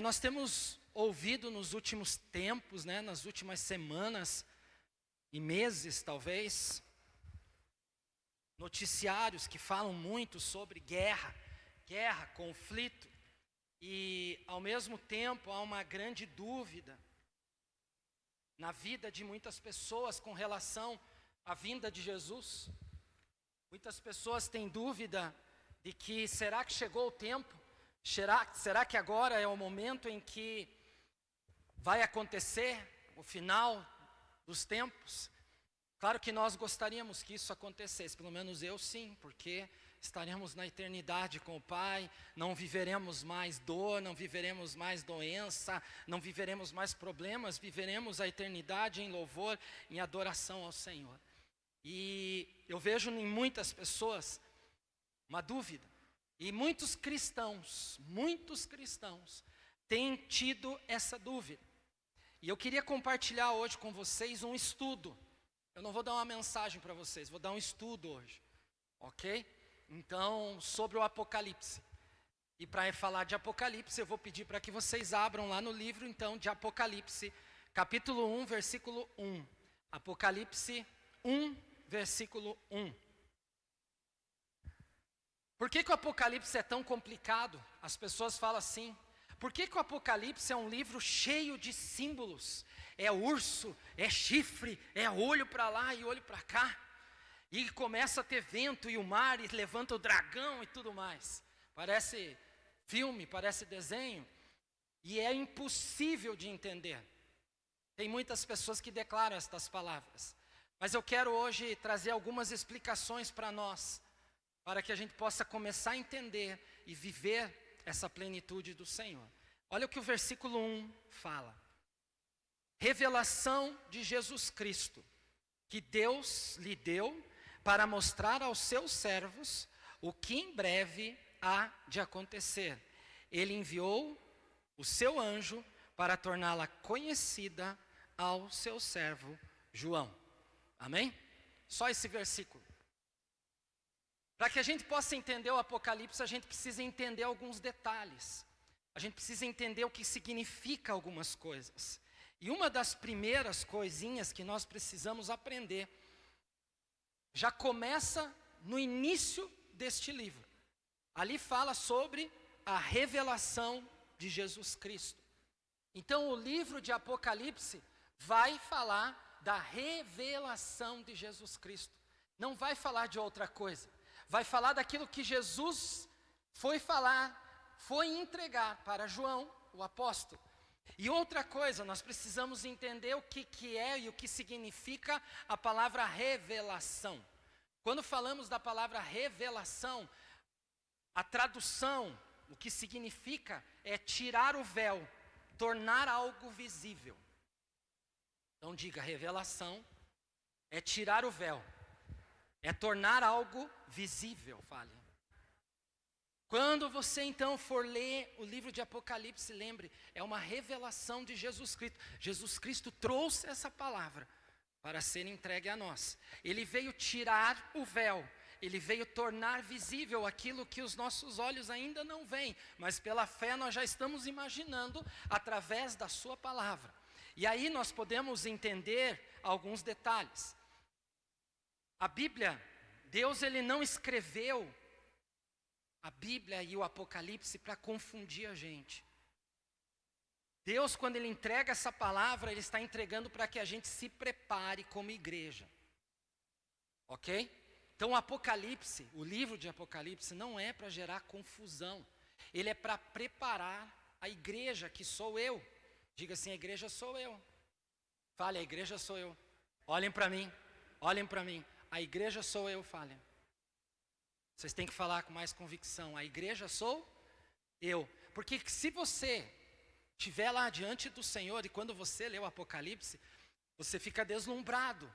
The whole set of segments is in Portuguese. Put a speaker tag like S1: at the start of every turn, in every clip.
S1: Nós temos ouvido nos últimos tempos, nas últimas semanas e meses, talvez, noticiários que falam muito sobre guerra, conflito, e ao mesmo tempo há uma grande dúvida na vida de muitas pessoas com relação à vinda de Jesus. Muitas pessoas têm dúvida de que será que chegou o tempo? Será que agora é o momento em que vai acontecer o final dos tempos? Claro que nós gostaríamos que isso acontecesse, pelo menos eu sim, porque estaremos na eternidade com o Pai, não viveremos mais dor, não viveremos mais doença, não viveremos mais problemas, viveremos a eternidade em louvor, em adoração ao Senhor. E eu vejo em muitas pessoas uma dúvida, e muitos cristãos têm tido essa dúvida. E eu queria compartilhar hoje com vocês um estudo. Eu não vou dar uma mensagem para vocês, vou dar um estudo hoje, ok? Então, sobre o Apocalipse. E para falar de Apocalipse, eu vou pedir para que vocês abram lá no livro, então, de Apocalipse, capítulo 1, versículo 1. Apocalipse 1, versículo 1. Por que o Apocalipse é tão complicado? As pessoas falam assim. Por que o Apocalipse é um livro cheio de símbolos? É urso, é chifre, é olho para lá e olho para cá. E começa a ter vento e o mar, e levanta o dragão e tudo mais. Parece filme, parece desenho. E é impossível de entender. Tem muitas pessoas que declaram estas palavras. Mas eu quero hoje trazer algumas explicações para nós, para que a gente possa começar a entender e viver essa plenitude do Senhor. Olha o que o versículo 1 fala. Revelação de Jesus Cristo, que Deus lhe deu para mostrar aos seus servos o que em breve há de acontecer. Ele enviou o seu anjo para torná-la conhecida ao seu servo João. Amém? Só esse versículo. Para que a gente possa entender o Apocalipse, a gente precisa entender alguns detalhes. A gente precisa entender o que significa algumas coisas. E uma das primeiras coisinhas que nós precisamos aprender, já começa no início deste livro. Ali fala sobre a revelação de Jesus Cristo. Então o livro de Apocalipse vai falar da revelação de Jesus Cristo. Não vai falar de outra coisa. Vai falar daquilo que Jesus foi falar, foi entregar para João, o apóstolo. E outra coisa, nós precisamos entender o que é e o que significa a palavra revelação. Quando falamos da palavra revelação, a tradução, o que significa é tirar o véu, tornar algo visível. Então diga, revelação é tirar o véu. É tornar algo visível, fale. Quando você então for ler o livro de Apocalipse, lembre, é uma revelação de Jesus Cristo. Jesus Cristo trouxe essa palavra para ser entregue a nós. Ele veio tirar o véu, ele veio tornar visível aquilo que os nossos olhos ainda não veem, mas pela fé nós já estamos imaginando através da sua palavra. E aí nós podemos entender alguns detalhes. A Bíblia, Deus ele não escreveu a Bíblia e o Apocalipse para confundir a gente. Deus, quando ele entrega essa palavra, ele está entregando para que a gente se prepare como igreja. Ok? Então o Apocalipse, o livro de Apocalipse não é para gerar confusão. Ele é para preparar a igreja que sou eu. Diga assim, a igreja sou eu. Fale, a igreja sou eu. Olhem para mim, olhem para mim. A igreja sou eu, falem. Vocês têm que falar com mais convicção. A igreja sou eu. Porque se você estiver lá diante do Senhor e quando você lê o Apocalipse, você fica deslumbrado.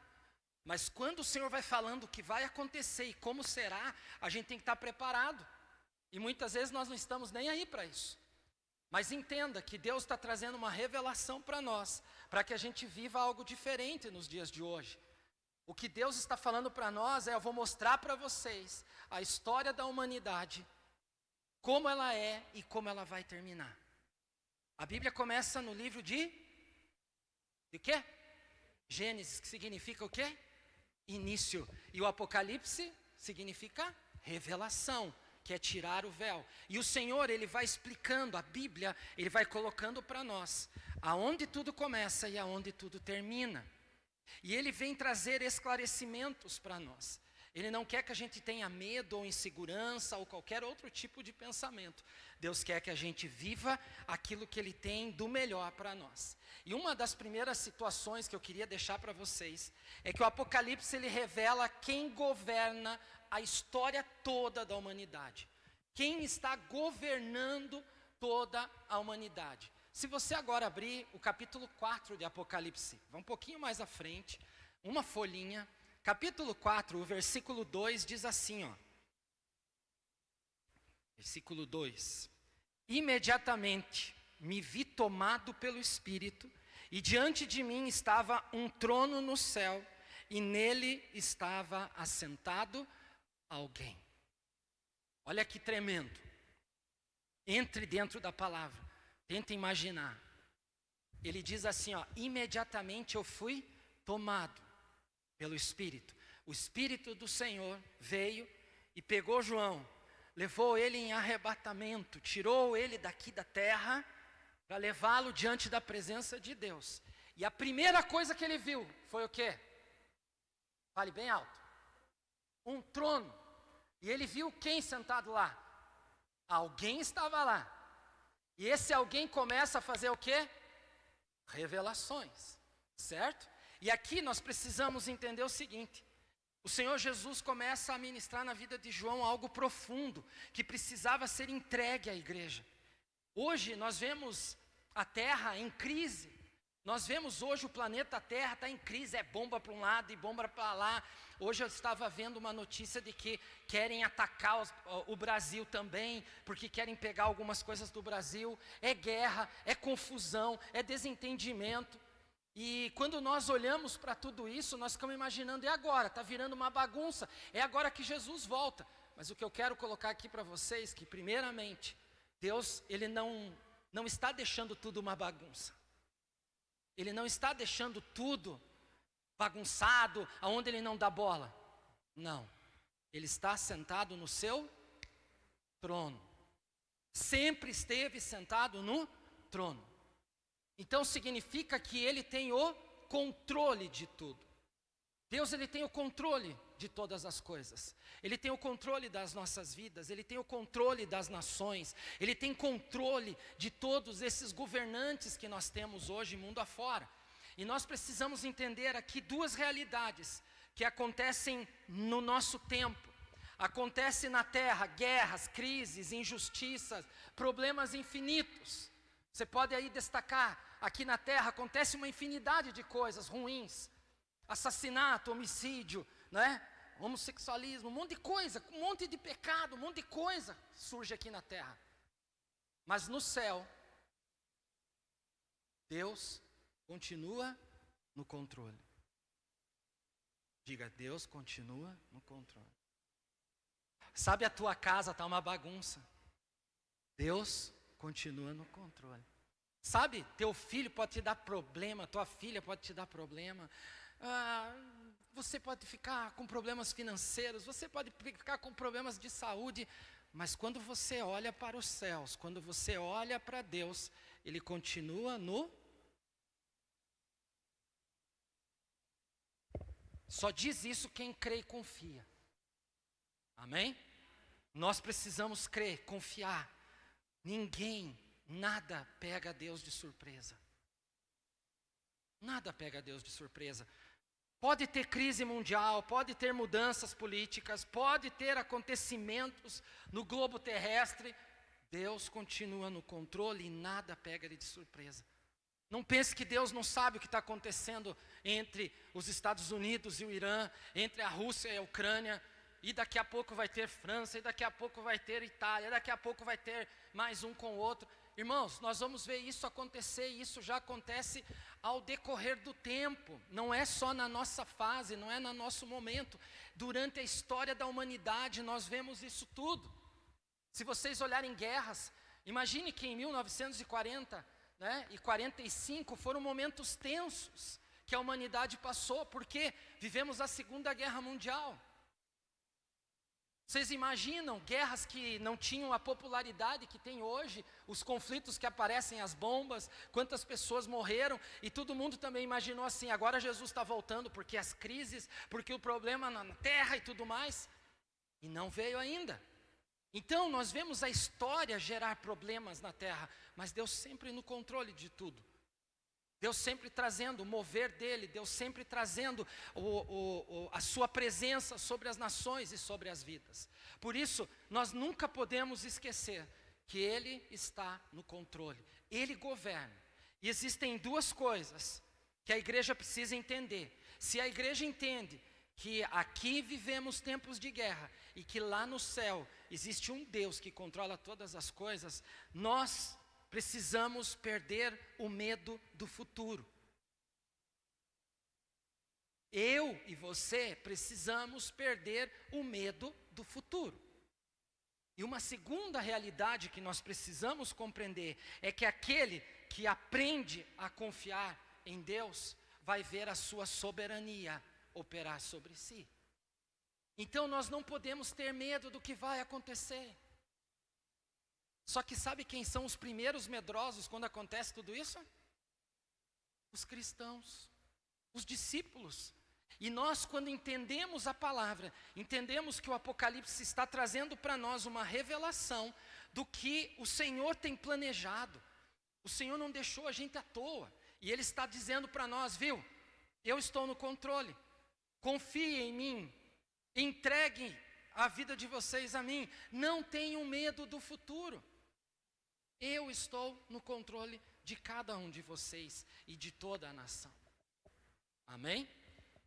S1: Mas quando o Senhor vai falando o que vai acontecer e como será, a gente tem que estar preparado. E muitas vezes nós não estamos nem aí para isso. Mas entenda que Deus está trazendo uma revelação para nós, para que a gente viva algo diferente nos dias de hoje. O que Deus está falando para nós é, eu vou mostrar para vocês a história da humanidade, como ela é e como ela vai terminar. A Bíblia começa no livro de quê? Gênesis, que significa o quê? Início. E o Apocalipse significa revelação, que é tirar o véu. E o Senhor, Ele vai explicando, a Bíblia, Ele vai colocando para nós, aonde tudo começa e aonde tudo termina. E Ele vem trazer esclarecimentos para nós. Ele não quer que a gente tenha medo ou insegurança ou qualquer outro tipo de pensamento. Deus quer que a gente viva aquilo que Ele tem do melhor para nós. E uma das primeiras situações que eu queria deixar para vocês é que o Apocalipse ele revela quem governa a história toda da humanidade. Quem está governando toda a humanidade. Se você agora abrir o capítulo 4 de Apocalipse, vai um pouquinho mais à frente, uma folhinha. Capítulo 4, o versículo 2 diz assim, ó. Versículo 2. Imediatamente me vi tomado pelo Espírito, e diante de mim estava um trono no céu, e nele estava assentado alguém. Olha que tremendo. Entre dentro da palavra, tenta imaginar. Ele diz assim, ó, imediatamente eu fui tomado pelo Espírito. O Espírito do Senhor veio e pegou João, levou ele em arrebatamento, tirou ele daqui da terra para levá-lo diante da presença de Deus. E a primeira coisa que ele viu foi o quê? Fale bem alto. Um trono. E ele viu quem sentado lá? Alguém estava lá. E esse alguém começa a fazer o quê? Revelações, certo? E aqui nós precisamos entender o seguinte: o Senhor Jesus começa a ministrar na vida de João algo profundo, que precisava ser entregue à igreja. Hoje nós vemos a Terra em crise, nós vemos hoje o planeta Terra está em crise, é bomba para um lado e bomba para lá. Hoje eu estava vendo uma notícia de que querem atacar o Brasil também, porque querem pegar algumas coisas do Brasil. É guerra, é confusão, é desentendimento. E quando nós olhamos para tudo isso, nós ficamos imaginando, é agora, está virando uma bagunça, é agora que Jesus volta. Mas o que eu quero colocar aqui para vocês, que primeiramente, Deus, Ele não está deixando tudo uma bagunça. Ele não está deixando tudo bagunçado, aonde Ele não dá bola. Não, Ele está sentado no seu trono. Sempre esteve sentado no trono. Então significa que Ele tem o controle de tudo. Deus, Ele tem o controle de todas as coisas. Ele tem o controle das nossas vidas, Ele tem o controle das nações, Ele tem controle de todos esses governantes que nós temos hoje, mundo afora. E nós precisamos entender aqui duas realidades que acontecem no nosso tempo. Acontece na terra, guerras, crises, injustiças, problemas infinitos. Você pode aí destacar, aqui na terra acontece uma infinidade de coisas ruins. Assassinato, homicídio, né? Homossexualismo, um monte de coisa, um monte de pecado, um monte de coisa surge aqui na terra. Mas no céu, Deus continua no controle. Diga, Deus continua no controle. Sabe, a tua casa está uma bagunça. Deus continua no controle. Sabe, teu filho pode te dar problema, tua filha pode te dar problema. Você pode ficar com problemas financeiros, você pode ficar com problemas de saúde. Mas quando você olha para os céus, quando você olha para Deus, Ele continua no... Só diz isso quem crê e confia. Amém? Nós precisamos crer, confiar. Ninguém, nada pega Deus de surpresa. Nada pega Deus de surpresa. Pode ter crise mundial, pode ter mudanças políticas, pode ter acontecimentos no globo terrestre. Deus continua no controle e nada pega Ele de surpresa. Não pense que Deus não sabe o que está acontecendo entre os Estados Unidos e o Irã, entre a Rússia e a Ucrânia, e daqui a pouco vai ter França, e daqui a pouco vai ter Itália, daqui a pouco vai ter mais um com o outro. Irmãos, nós vamos ver isso acontecer, e isso já acontece ao decorrer do tempo. Não é só na nossa fase, não é no nosso momento. Durante a história da humanidade, nós vemos isso tudo. Se vocês olharem guerras, imagine que em 1940, né, e 45 foram momentos tensos que a humanidade passou, porque vivemos a Segunda Guerra Mundial. Vocês imaginam guerras que não tinham a popularidade que tem hoje, os conflitos que aparecem, as bombas, quantas pessoas morreram, e todo mundo também imaginou assim, agora Jesus está voltando, porque as crises, porque o problema na terra e tudo mais, e não veio ainda. Então nós vemos a história gerar problemas na terra, mas Deus sempre no controle de tudo. Deus sempre trazendo o mover dele, Deus sempre trazendo a sua presença sobre as nações e sobre as vidas. Por isso, nós nunca podemos esquecer que Ele está no controle, Ele governa. E existem duas coisas que a igreja precisa entender. Se a igreja entende que aqui vivemos tempos de guerra e que lá no céu existe um Deus que controla todas as coisas, nós precisamos perder o medo do futuro. Eu e você precisamos perder o medo do futuro. E uma segunda realidade que nós precisamos compreender é que aquele que aprende a confiar em Deus vai ver a sua soberania operar sobre si. Então nós não podemos ter medo do que vai acontecer. Só que sabe quem são os primeiros medrosos quando acontece tudo isso? Os cristãos, os discípulos. E nós, quando entendemos a palavra, entendemos que o Apocalipse está trazendo para nós uma revelação do que o Senhor tem planejado. O Senhor não deixou a gente à toa. E Ele está dizendo para nós, viu? Eu estou no controle. Confiem em mim. Entreguem a vida de vocês a mim. Não tenham medo do futuro. Eu estou no controle de cada um de vocês e de toda a nação. Amém?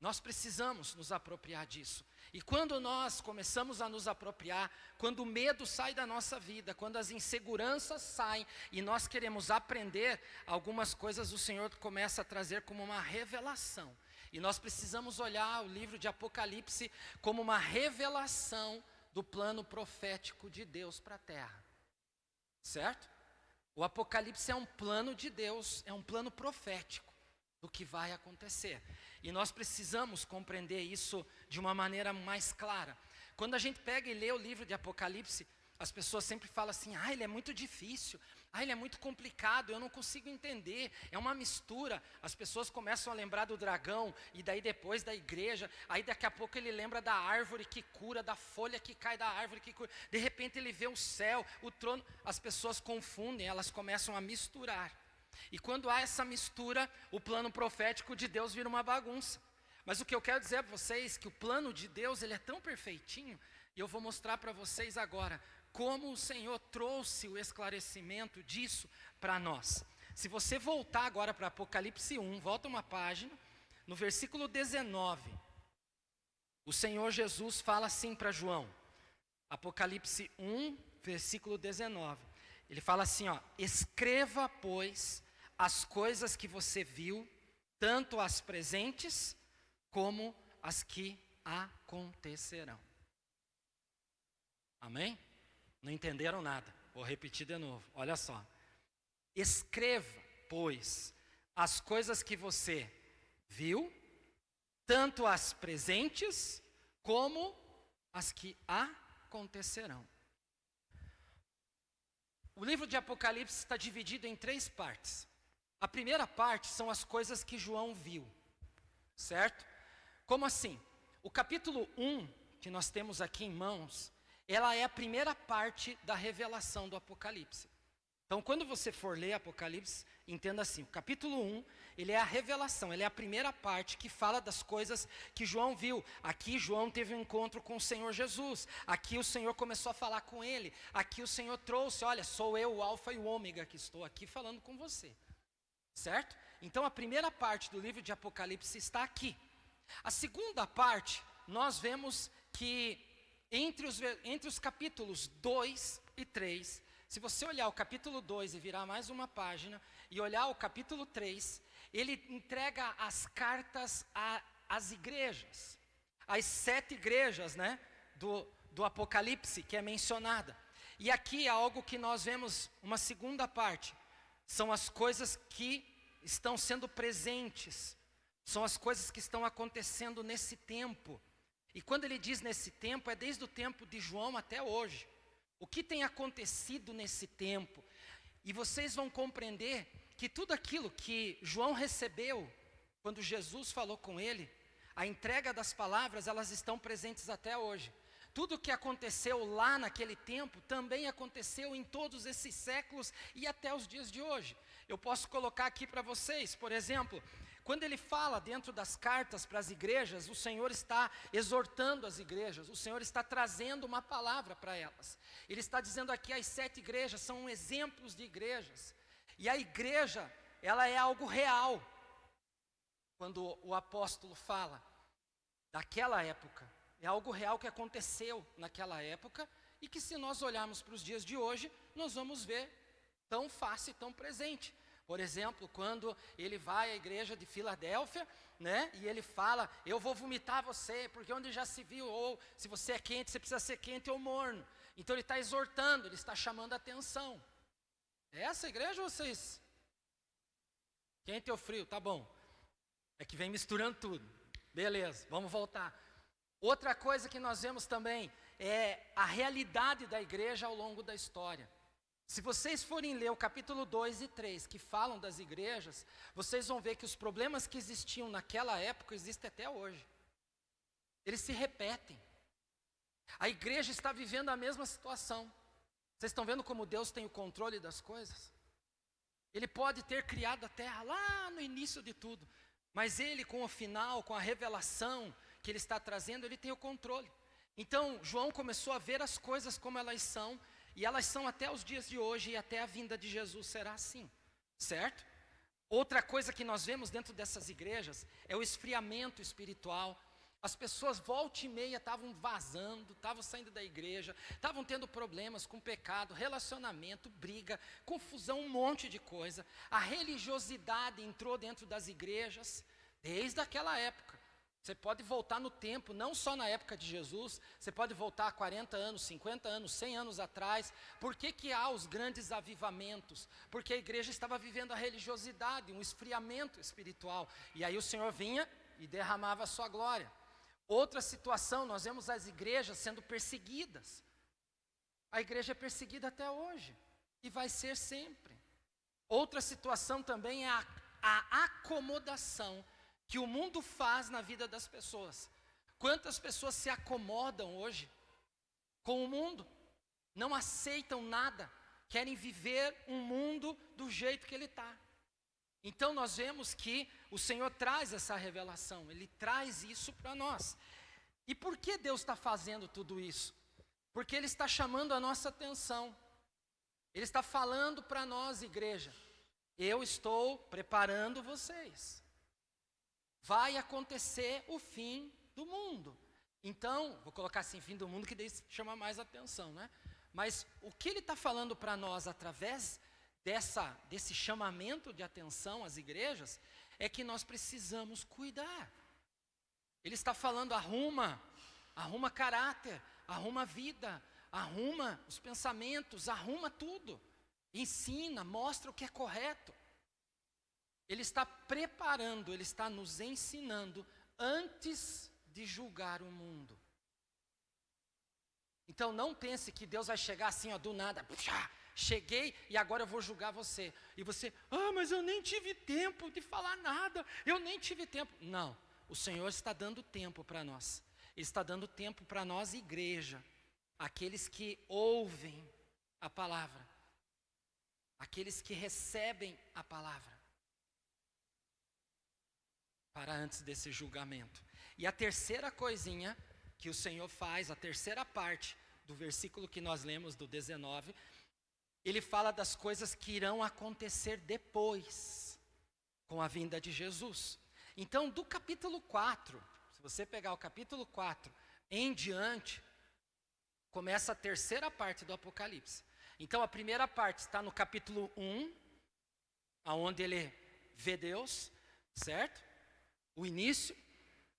S1: Nós precisamos nos apropriar disso. E quando nós começamos a nos apropriar, quando o medo sai da nossa vida, quando as inseguranças saem e nós queremos aprender algumas coisas, o Senhor começa a trazer como uma revelação. E nós precisamos olhar o livro de Apocalipse como uma revelação do plano profético de Deus para a terra. Certo? O Apocalipse é um plano de Deus, é um plano profético do que vai acontecer. E nós precisamos compreender isso de uma maneira mais clara. Quando a gente pega e lê o livro de Apocalipse, as pessoas sempre falam assim, ele é muito difícil, ele é muito complicado, eu não consigo entender, é uma mistura. As pessoas começam a lembrar do dragão, e daí depois da igreja, aí daqui a pouco ele lembra da árvore que cura, da folha que cai da árvore que cura, de repente ele vê o céu, o trono, as pessoas confundem, elas começam a misturar. E quando há essa mistura, o plano profético de Deus vira uma bagunça. Mas o que eu quero dizer para vocês, que o plano de Deus, ele é tão perfeitinho, e eu vou mostrar para vocês agora, como o Senhor trouxe o esclarecimento disso para nós. Se você voltar agora para Apocalipse 1, volta uma página, no versículo 19, o Senhor Jesus fala assim para João, Apocalipse 1, versículo 19, ele fala assim, escreva, pois, as coisas que você viu, tanto as presentes, como as que acontecerão. Amém? Não entenderam nada, vou repetir de novo, olha só. Escreva, pois, as coisas que você viu, tanto as presentes, como as que acontecerão. O livro de Apocalipse está dividido em 3 partes. A primeira parte são as coisas que João viu, certo? Como assim? O capítulo 1, que nós temos aqui em mãos, ela é a primeira parte da revelação do Apocalipse. Então, quando você for ler Apocalipse, entenda assim, o capítulo 1, ele é a revelação, ele é a primeira parte que fala das coisas que João viu. Aqui João teve um encontro com o Senhor Jesus, aqui o Senhor começou a falar com ele, aqui o Senhor trouxe, olha, sou eu o alfa e o ômega que estou aqui falando com você. Certo? Então, a primeira parte do livro de Apocalipse está aqui. A segunda parte, nós vemos que entre os capítulos 2 e 3, se você olhar o capítulo 2 e virar mais uma página, e olhar o capítulo 3, ele entrega as cartas às igrejas, as 7 igrejas, né, do Apocalipse, que é mencionada. E aqui é algo que nós vemos, uma segunda parte, são as coisas que estão sendo presentes, são as coisas que estão acontecendo nesse tempo. E quando ele diz nesse tempo, é desde o tempo de João até hoje. O que tem acontecido nesse tempo? E vocês vão compreender que tudo aquilo que João recebeu, quando Jesus falou com ele, a entrega das palavras, elas estão presentes até hoje. Tudo o que aconteceu lá naquele tempo, também aconteceu em todos esses séculos e até os dias de hoje. Eu posso colocar aqui para vocês, por exemplo, quando ele fala dentro das cartas para as igrejas, o Senhor está exortando as igrejas, o Senhor está trazendo uma palavra para elas. Ele está dizendo aqui, as 7 igrejas são exemplos de igrejas. E a igreja, ela é algo real. Quando o apóstolo fala daquela época, é algo real que aconteceu naquela época e que, se nós olharmos para os dias de hoje, nós vamos ver tão fácil e tão presente. Por exemplo, quando ele vai à igreja de Filadélfia, né, e ele fala, eu vou vomitar você, porque onde já se viu, ou se você é quente, você precisa ser quente ou morno. Então ele está exortando, ele está chamando a atenção. É essa igreja ou vocês? Quente ou frio? Tá bom. É que vem misturando tudo. Beleza, vamos voltar. Outra coisa que nós vemos também é a realidade da igreja ao longo da história. Se vocês forem ler o capítulo 2 e 3, que falam das igrejas, vocês vão ver que os problemas que existiam naquela época existem até hoje. Eles se repetem. A igreja está vivendo a mesma situação. Vocês estão vendo como Deus tem o controle das coisas? Ele pode ter criado a terra lá no início de tudo, mas Ele, com o final, com a revelação que Ele está trazendo, Ele tem o controle. Então, João começou a ver as coisas como elas são, e elas são até os dias de hoje, e até a vinda de Jesus será assim, certo? Outra coisa que nós vemos dentro dessas igrejas é o esfriamento espiritual. As pessoas volta e meia estavam vazando, estavam saindo da igreja, estavam tendo problemas com pecado, relacionamento, briga, confusão, um monte de coisa. A religiosidade entrou dentro das igrejas desde aquela época. Você pode voltar no tempo, não só na época de Jesus, você pode voltar 40 anos, 50 anos, 100 anos atrás. Por que há os grandes avivamentos? Porque a igreja estava vivendo a religiosidade, um esfriamento espiritual. E aí o Senhor vinha e derramava a sua glória. Outra situação, nós vemos as igrejas sendo perseguidas. A igreja é perseguida até hoje e vai ser sempre. Outra situação também é a acomodação que o mundo faz na vida das pessoas. Quantas pessoas se acomodam hoje com o mundo? Não aceitam nada, querem viver um mundo do jeito que ele está. Então nós vemos que o Senhor traz essa revelação, Ele traz isso para nós. E por que Deus está fazendo tudo isso? Porque Ele está chamando a nossa atenção. Ele está falando para nós, igreja, eu estou preparando vocês. Vai acontecer o fim do mundo. Então, vou colocar assim, fim do mundo, que daí chama mais atenção, né? Mas o que Ele está falando para nós através desse chamamento de atenção às igrejas, é que nós precisamos cuidar. Ele está falando, arruma caráter, arruma vida, arruma os pensamentos, arruma tudo. Ensina, mostra o que é correto. Ele está preparando, Ele está nos ensinando antes de julgar o mundo. Então não pense que Deus vai chegar assim, ó, do nada, puxa, cheguei e agora eu vou julgar você. E você, mas eu nem tive tempo de falar nada, eu nem tive tempo. Não, o Senhor está dando tempo para nós. Ele está dando tempo para nós, igreja, aqueles que ouvem a palavra, aqueles que recebem a palavra, para antes desse julgamento. E a terceira coisinha que o Senhor faz, a terceira parte do versículo que nós lemos do 19, ele fala das coisas que irão acontecer depois, com a vinda de Jesus. Então, do capítulo 4, se você pegar o capítulo 4 em diante, começa a terceira parte do Apocalipse. Então, a primeira parte está no capítulo 1, onde ele vê Deus, certo? O início.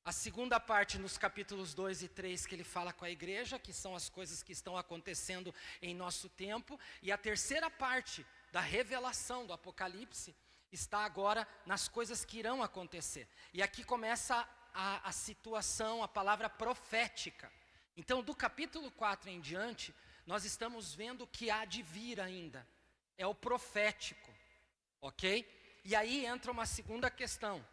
S1: A segunda parte nos capítulos 2 e 3, que ele fala com a igreja, que são as coisas que estão acontecendo em nosso tempo. E a terceira parte da revelação do Apocalipse está agora nas coisas que irão acontecer. E aqui começa a situação, a palavra profética. Então, do capítulo 4 em diante, nós estamos vendo o que há de vir ainda. É o profético, ok? E aí entra uma segunda questão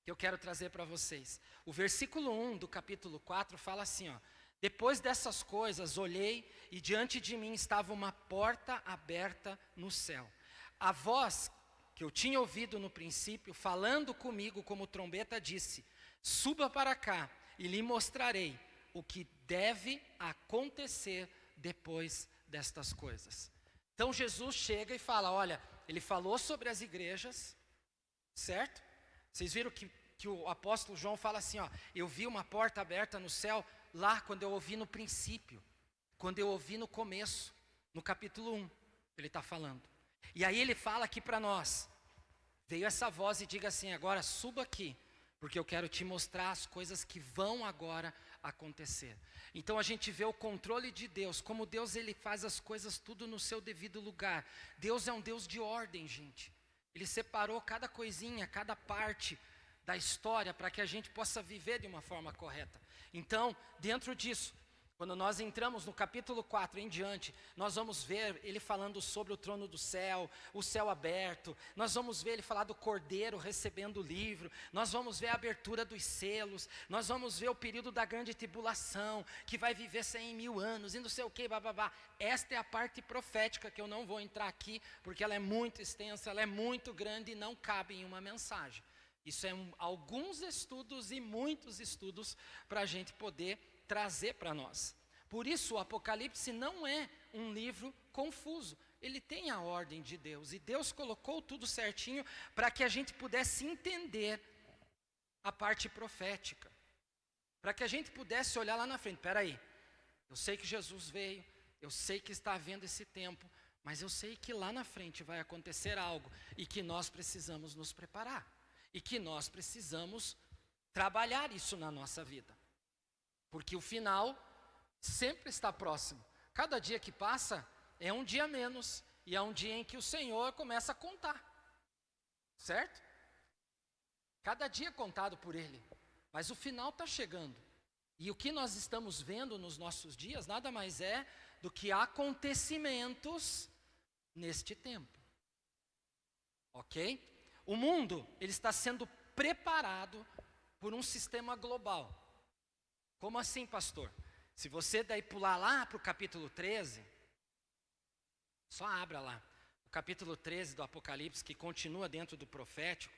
S1: que eu quero trazer para vocês. O versículo 1 do capítulo 4 fala assim, ó: depois dessas coisas, olhei e diante de mim estava uma porta aberta no céu. A voz que eu tinha ouvido no princípio, falando comigo como trombeta, disse: suba para cá e lhe mostrarei o que deve acontecer depois destas coisas. Então Jesus chega e fala, olha, ele falou sobre as igrejas, certo? Vocês viram que o apóstolo João fala assim, ó: eu vi uma porta aberta no céu lá quando eu ouvi no princípio, quando eu ouvi no começo, no capítulo 1, ele está falando. E aí ele fala aqui para nós, veio essa voz e diga assim, agora suba aqui, porque eu quero te mostrar as coisas que vão agora acontecer. Então a gente vê o controle de Deus, como Deus ele faz as coisas tudo no seu devido lugar. Deus é um Deus de ordem, gente. Ele separou cada coisinha, cada parte da história para que a gente possa viver de uma forma correta. Então, dentro disso, quando nós entramos no capítulo 4 em diante, nós vamos ver ele falando sobre o trono do céu, o céu aberto, nós vamos ver ele falar do cordeiro recebendo o livro, nós vamos ver a abertura dos selos, nós vamos ver o período da grande tribulação, que vai viver 100.000 anos, e não sei o que, bababá. Esta é a parte profética que eu não vou entrar aqui, porque ela é muito extensa, ela é muito grande e não cabe em uma mensagem. Isso é alguns estudos e muitos estudos para a gente poder trazer para nós. Por isso o Apocalipse não é um livro confuso. Ele tem a ordem de Deus. E Deus colocou tudo certinho para que a gente pudesse entender a parte profética. Para que a gente pudesse olhar lá na frente. Espera aí, eu sei que Jesus veio, eu sei que está havendo esse tempo, mas eu sei que lá na frente vai acontecer algo e que nós precisamos nos preparar. E que nós precisamos trabalhar isso na nossa vida. Porque o final sempre está próximo. Cada dia que passa é um dia menos. E é um dia em que o Senhor começa a contar. Certo? Cada dia é contado por Ele. Mas o final está chegando. E o que nós estamos vendo nos nossos dias nada mais é do que acontecimentos neste tempo. Ok? O mundo, ele está sendo preparado por um sistema global. Como assim, pastor? Se você daí pular lá para o capítulo 13, só abra lá, o capítulo 13 do Apocalipse, que continua dentro do profético.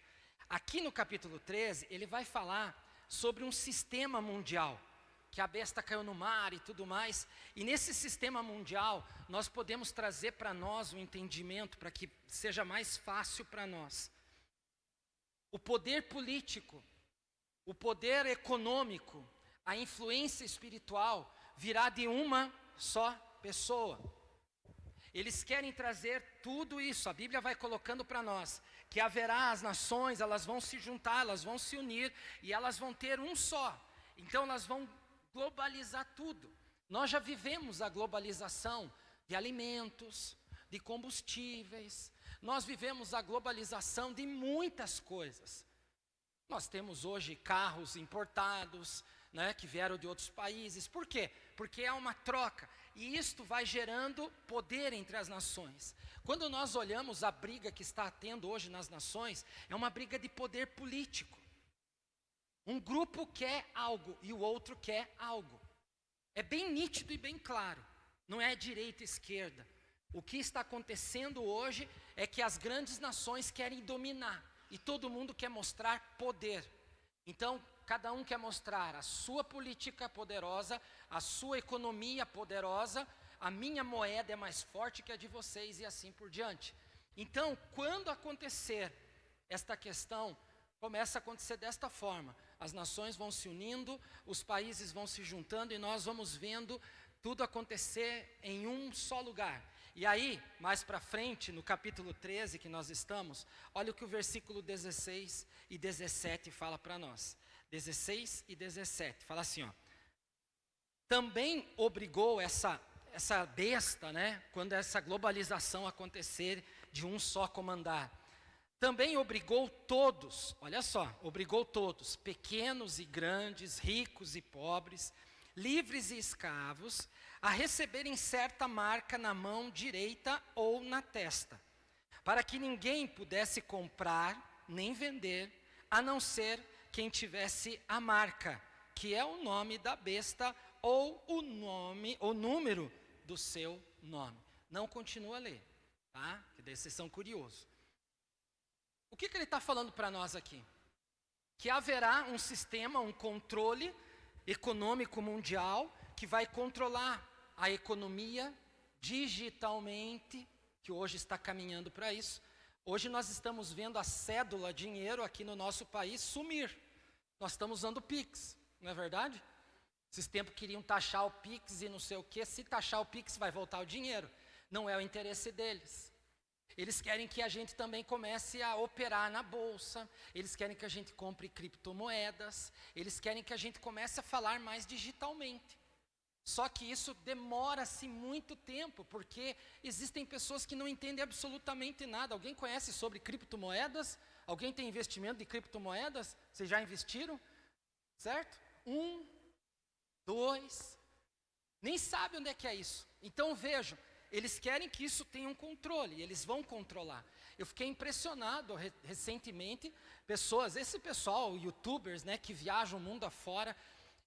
S1: Aqui no capítulo 13, ele vai falar sobre um sistema mundial, que a besta caiu no mar e tudo mais. E nesse sistema mundial, nós podemos trazer para nós um entendimento, para que seja mais fácil para nós. O poder político, o poder econômico, a influência espiritual virá de uma só pessoa. Eles querem trazer tudo isso. A Bíblia vai colocando para nós que haverá as nações, elas vão se juntar, elas vão se unir e elas vão ter um só. Então elas vão globalizar tudo. Nós já vivemos a globalização de alimentos, de combustíveis. Nós vivemos a globalização de muitas coisas. Nós temos hoje carros importados, que vieram de outros países. Por quê? Porque é uma troca. E isto vai gerando poder entre as nações. Quando nós olhamos a briga que está tendo hoje nas nações, é uma briga de poder político. Um grupo quer algo e o outro quer algo. É bem nítido e bem claro. Não é direita e esquerda. O que está acontecendo hoje é que as grandes nações querem dominar. E todo mundo quer mostrar poder. Então, cada um quer mostrar a sua política poderosa, a sua economia poderosa, a minha moeda é mais forte que a de vocês e assim por diante. Então, quando acontecer esta questão, começa a acontecer desta forma. As nações vão se unindo, os países vão se juntando e nós vamos vendo tudo acontecer em um só lugar. E aí, mais para frente, no capítulo 13 que nós estamos, olha o que o versículo 16 e 17 fala para nós. 16 e 17, fala assim, ó. Também obrigou essa besta, né? Quando essa globalização acontecer de um só comandar. Também obrigou todos, olha só, obrigou todos, pequenos e grandes, ricos e pobres, livres e escravos, a receberem certa marca na mão direita ou na testa, para que ninguém pudesse comprar nem vender, a não ser quem tivesse a marca, que é o nome da besta ou o número do seu nome. Não continua a ler, tá? Que daí vocês são curiosos. O que ele está falando para nós aqui? Que haverá um sistema, um controle econômico mundial que vai controlar a economia digitalmente, que hoje está caminhando para isso. Hoje nós estamos vendo a cédula, dinheiro aqui no nosso país sumir. Nós estamos usando o Pix, não é verdade? Esses tempos queriam taxar o Pix e não sei o quê. Se taxar o Pix vai voltar o dinheiro. Não é o interesse deles. Eles querem que a gente também comece a operar na bolsa, eles querem que a gente compre criptomoedas, eles querem que a gente comece a falar mais digitalmente. Só que isso demora-se muito tempo, porque existem pessoas que não entendem absolutamente nada. Alguém conhece sobre criptomoedas? Alguém tem investimento de criptomoedas? Vocês já investiram? Certo? 1, 2, nem sabe onde é que é isso. Então vejam, eles querem que isso tenha um controle, eles vão controlar. Eu fiquei impressionado recentemente, esse pessoal, youtubers, né, que viajam o mundo afora,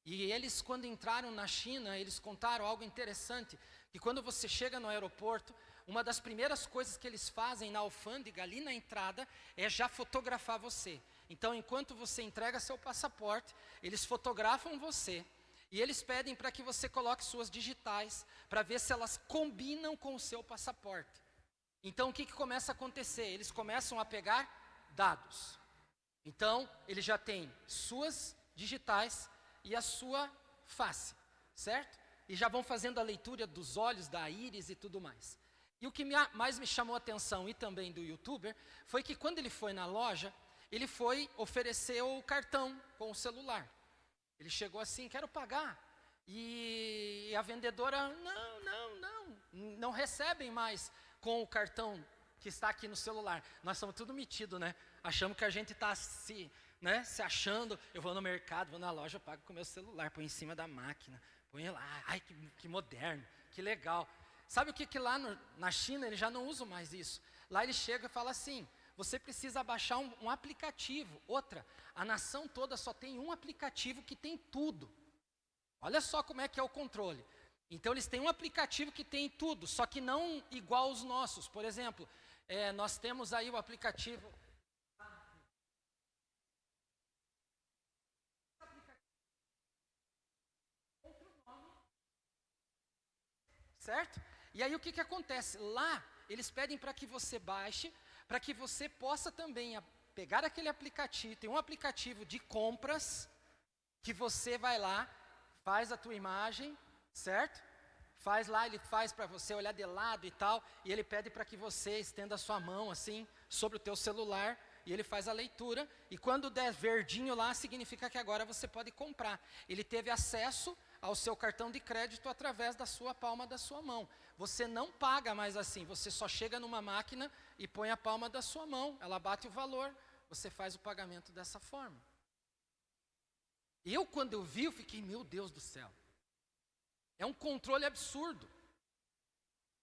S1: e eles quando entraram na China, eles contaram algo interessante, que quando você chega no aeroporto, uma das primeiras coisas que eles fazem na alfândega, ali na entrada, é já fotografar você. Então, enquanto você entrega seu passaporte, eles fotografam você, e eles pedem para que você coloque suas digitais, para ver se elas combinam com o seu passaporte. Então, o que começa a acontecer? Eles começam a pegar dados. Então, ele já tem suas digitais e a sua face, certo? E já vão fazendo a leitura dos olhos, da íris e tudo mais. E o que mais me chamou a atenção, e também do youtuber, foi que quando ele foi na loja, ele foi oferecer o cartão com o celular. Ele chegou assim, quero pagar. E a vendedora, não recebem mais com o cartão que está aqui no celular. Nós somos tudo metido, né? Achamos que a gente está se achando. Eu vou no mercado, vou na loja, pago com o meu celular, põe em cima da máquina, põe lá, ai que moderno, que legal. Sabe o que lá na China eles já não usam mais isso? Lá ele chega e fala assim, você precisa baixar um aplicativo. Outra, a nação toda só tem um aplicativo que tem tudo. Olha só como é que é o controle. Então eles têm um aplicativo que tem tudo, só que não igual aos nossos. Por exemplo, nós temos aí o aplicativo... Certo? E aí o que acontece? Lá, eles pedem para que você baixe, para que você possa também pegar aquele aplicativo, tem um aplicativo de compras, que você vai lá, faz a tua imagem, certo? Faz lá, ele faz para você olhar de lado e tal, e ele pede para que você estenda a sua mão assim, sobre o teu celular, e ele faz a leitura, e quando der verdinho lá, significa que agora você pode comprar. Ele teve acesso ao seu cartão de crédito através da sua palma da sua mão. Você não paga mais assim, você só chega numa máquina e põe a palma da sua mão, ela bate o valor, você faz o pagamento dessa forma. Quando eu vi, eu fiquei, meu Deus do céu. É um controle absurdo.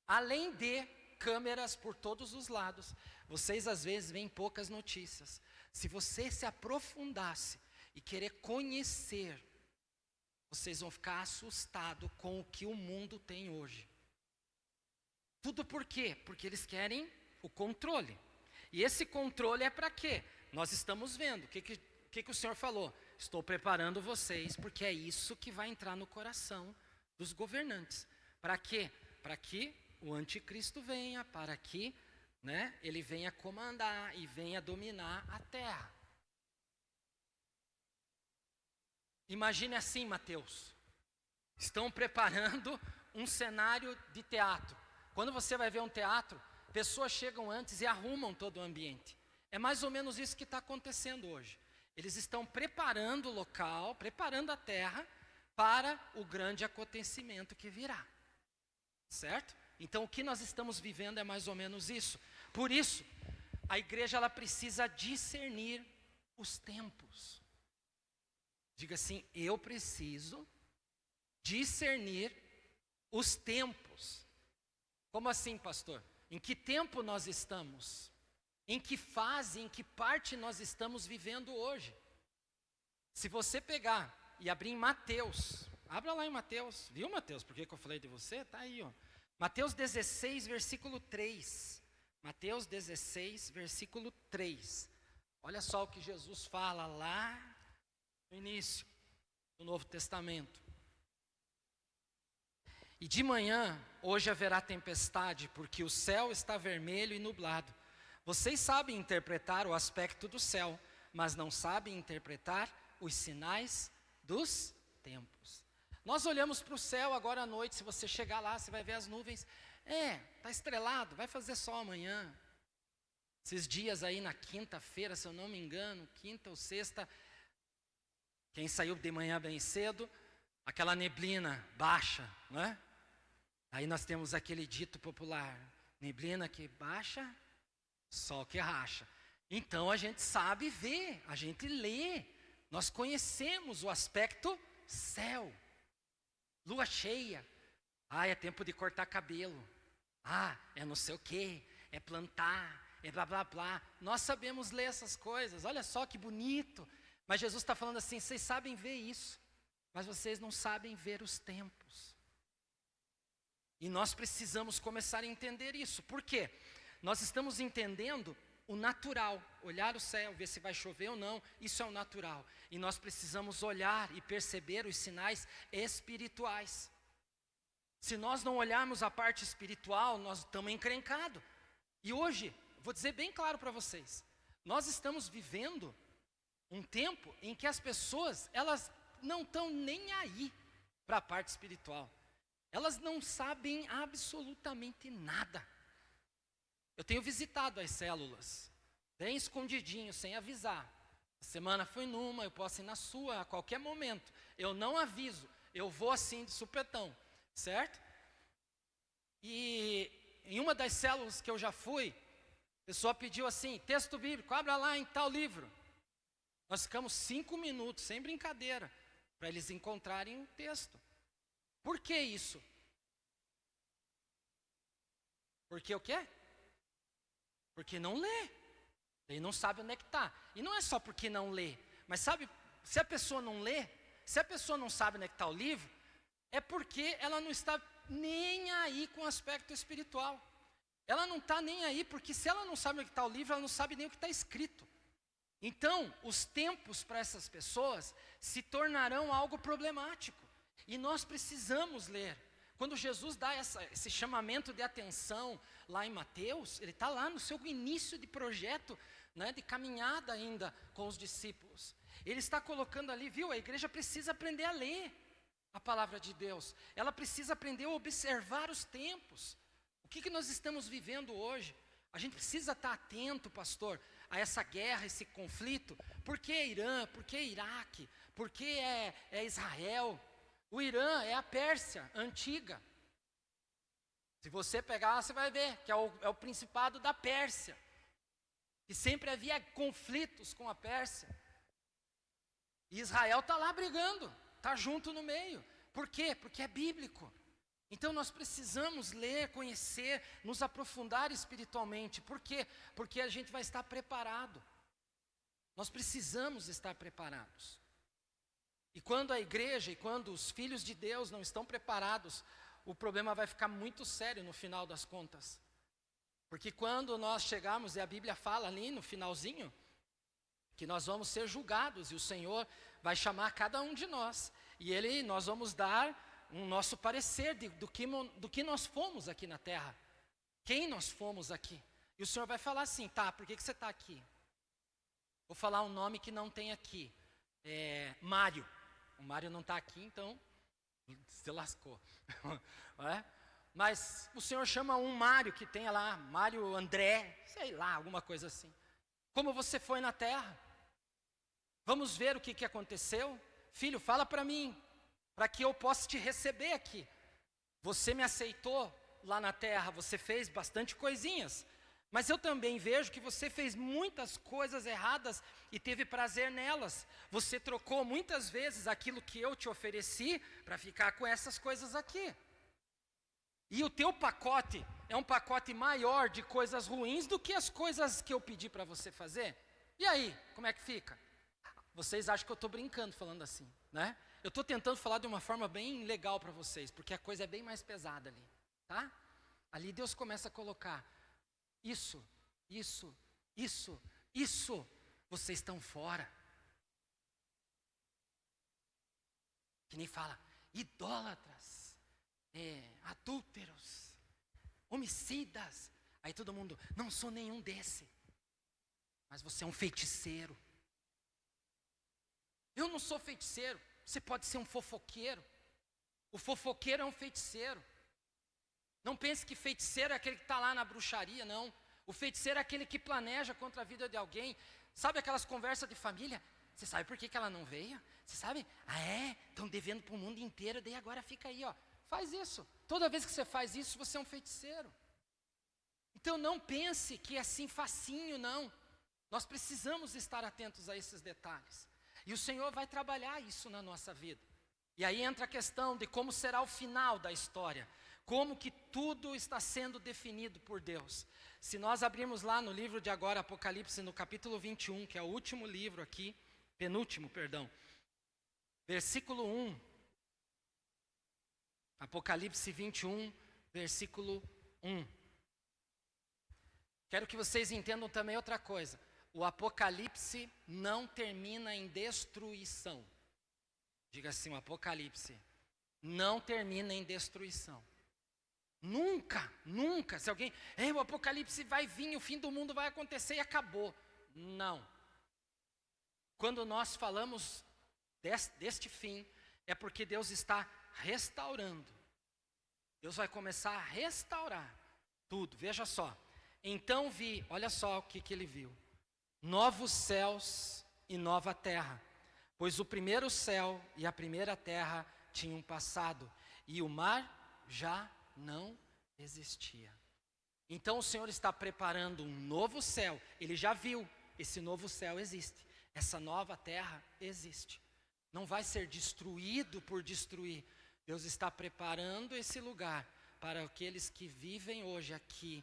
S1: Além de câmeras por todos os lados, vocês às vezes veem poucas notícias. Se você se aprofundasse e querer conhecer, vocês vão ficar assustados com o que o mundo tem hoje. Tudo por quê? Porque eles querem o controle. E esse controle é para quê? Nós estamos vendo. O que o Senhor falou? Estou preparando vocês, porque é isso que vai entrar no coração dos governantes. Para quê? Para que o anticristo venha, para que ele venha comandar e venha dominar a terra. Imagine assim, Mateus. Estão preparando um cenário de teatro. Quando você vai ver um teatro, pessoas chegam antes e arrumam todo o ambiente. É mais ou menos isso que está acontecendo hoje. Eles estão preparando o local, preparando a terra para o grande acontecimento que virá. certo? Então o que nós estamos vivendo é mais ou menos isso. Por isso, a igreja ela precisa discernir os tempos. Diga assim, eu preciso discernir os tempos. Como assim, pastor? Em que tempo nós estamos? Em que fase, em que parte nós estamos vivendo hoje? Se você pegar e abrir em Mateus, abra lá em Mateus, viu, Mateus? Por que eu falei de você? Está aí, ó. Mateus 16, versículo 3. Mateus 16, versículo 3. Olha só o que Jesus fala lá no início do Novo Testamento. E de manhã, hoje haverá tempestade, porque o céu está vermelho e nublado. Vocês sabem interpretar o aspecto do céu, mas não sabem interpretar os sinais dos tempos. Nós olhamos para o céu agora à noite, se você chegar lá, você vai ver as nuvens. Está estrelado, vai fazer sol amanhã. Esses dias aí na quinta-feira, se eu não me engano, quinta ou sexta, quem saiu de manhã bem cedo, aquela neblina baixa, não é? Aí nós temos aquele dito popular, neblina que baixa, sol que racha. Então a gente sabe ver, a gente lê, nós conhecemos o aspecto céu. Lua cheia, é tempo de cortar cabelo, é não sei o quê, é plantar, é blá blá blá. Nós sabemos ler essas coisas, olha só que bonito. Mas Jesus está falando assim, vocês sabem ver isso, mas vocês não sabem ver os tempos. E nós precisamos começar a entender isso. Por quê? Nós estamos entendendo o natural, olhar o céu, ver se vai chover ou não, isso é o natural. E nós precisamos olhar e perceber os sinais espirituais. Se nós não olharmos a parte espiritual, nós estamos encrencados. E hoje, vou dizer bem claro para vocês, nós estamos vivendo um tempo em que as pessoas, elas não estão nem aí para a parte espiritual. Elas não sabem absolutamente nada. Eu tenho visitado as células, bem escondidinho, sem avisar. A semana foi numa, eu posso ir na sua a qualquer momento. Eu não aviso, eu vou assim de supetão, certo? E em uma das células que eu já fui, a pessoa pediu assim, texto bíblico, abra lá em tal livro. Nós ficamos 5 minutos, sem brincadeira, para eles encontrarem um texto. Por que isso? Porque o quê? Porque não lê. Ele não sabe onde é que está. E não é só porque não lê. Mas sabe, se a pessoa não lê, se a pessoa não sabe onde é que está o livro, é porque ela não está nem aí com o aspecto espiritual. Ela não está nem aí, porque se ela não sabe onde é que está o livro, ela não sabe nem o que está escrito. Então, os tempos para essas pessoas se tornarão algo problemático. E nós precisamos ler. Quando Jesus dá esse chamamento de atenção lá em Mateus, ele está lá no seu início de projeto, né, de caminhada ainda com os discípulos. Ele está colocando ali, viu, a igreja precisa aprender a ler a palavra de Deus. Ela precisa aprender a observar os tempos. O que nós estamos vivendo hoje? A gente precisa estar atento, pastor, a essa guerra, esse conflito. Por que Irã? Por que Iraque? Por que é Israel? O Irã é a Pérsia antiga. Se você pegar, você vai ver que é o principado da Pérsia. E sempre havia conflitos com a Pérsia. E Israel está lá brigando, está junto no meio. Por quê? Porque é bíblico. Então nós precisamos ler, conhecer, nos aprofundar espiritualmente. Por quê? Porque a gente vai estar preparado. Nós precisamos estar preparados. E quando a igreja e quando os filhos de Deus não estão preparados, o problema vai ficar muito sério no final das contas. Porque quando nós chegarmos, e a Bíblia fala ali no finalzinho, que nós vamos ser julgados e o Senhor vai chamar cada um de nós. E nós vamos dar um nosso parecer do que nós fomos aqui na terra. Quem nós fomos aqui. E o Senhor vai falar assim, tá, por que você está aqui? Vou falar um nome que não tem aqui. Mário. O Mário não está aqui, então se lascou. Mas o Senhor chama um Mário que tenha lá, Mário André, sei lá, alguma coisa assim. Como você foi na terra? Vamos ver o que aconteceu? Filho, fala para mim, para que eu possa te receber aqui. Você me aceitou? lá na terra, você fez bastante coisinhas. Mas eu também vejo que você fez muitas coisas erradas e teve prazer nelas. Você trocou muitas vezes aquilo que eu te ofereci para ficar com essas coisas aqui. E o teu pacote é um pacote maior de coisas ruins do que as coisas que eu pedi para você fazer. E aí, como é que fica? Vocês acham que eu estou brincando falando assim, né? Eu estou tentando falar de uma forma bem legal para vocês, porque a coisa é bem mais pesada ali, tá? Ali Deus começa a colocar isso, vocês estão fora. Que nem fala, idólatras, adúlteros, homicidas. Aí todo mundo, não sou nenhum desse. Mas você é um feiticeiro. Eu não sou feiticeiro. Você pode ser um fofoqueiro. O fofoqueiro é um feiticeiro. Não pense que feiticeiro é aquele que está lá na bruxaria, não. O feiticeiro é aquele que planeja contra a vida de alguém. Sabe aquelas conversas de família? Você sabe por que ela não veio? Você sabe? Estão devendo para o mundo inteiro, daí agora fica aí, ó. Faz isso. Toda vez que você faz isso, você é um feiticeiro. Então não pense que é assim facinho, não. Nós precisamos estar atentos a esses detalhes. E o Senhor vai trabalhar isso na nossa vida. E aí entra a questão de como será o final da história. Como que tudo está sendo definido por Deus. Se nós abrirmos lá no livro de agora, Apocalipse, no capítulo 21, que é o último livro aqui, penúltimo, perdão. Versículo 1. Apocalipse 21, versículo 1. Quero que vocês entendam também outra coisa. O Apocalipse não termina em destruição. Diga assim, o Apocalipse não termina em destruição. Nunca. Se alguém, o Apocalipse vai vir, o fim do mundo vai acontecer e acabou. Não. Quando nós falamos deste fim, é porque Deus está restaurando. Deus vai começar a restaurar tudo. Veja só. Então vi, olha só o que ele viu. Novos céus e nova terra, pois o primeiro céu e a primeira terra tinham passado, e o mar já não existia. Então o Senhor está preparando um novo céu. Ele já viu, esse novo céu existe, essa nova terra existe. Não vai ser destruído por destruir. Deus está preparando esse lugar para aqueles que vivem hoje aqui,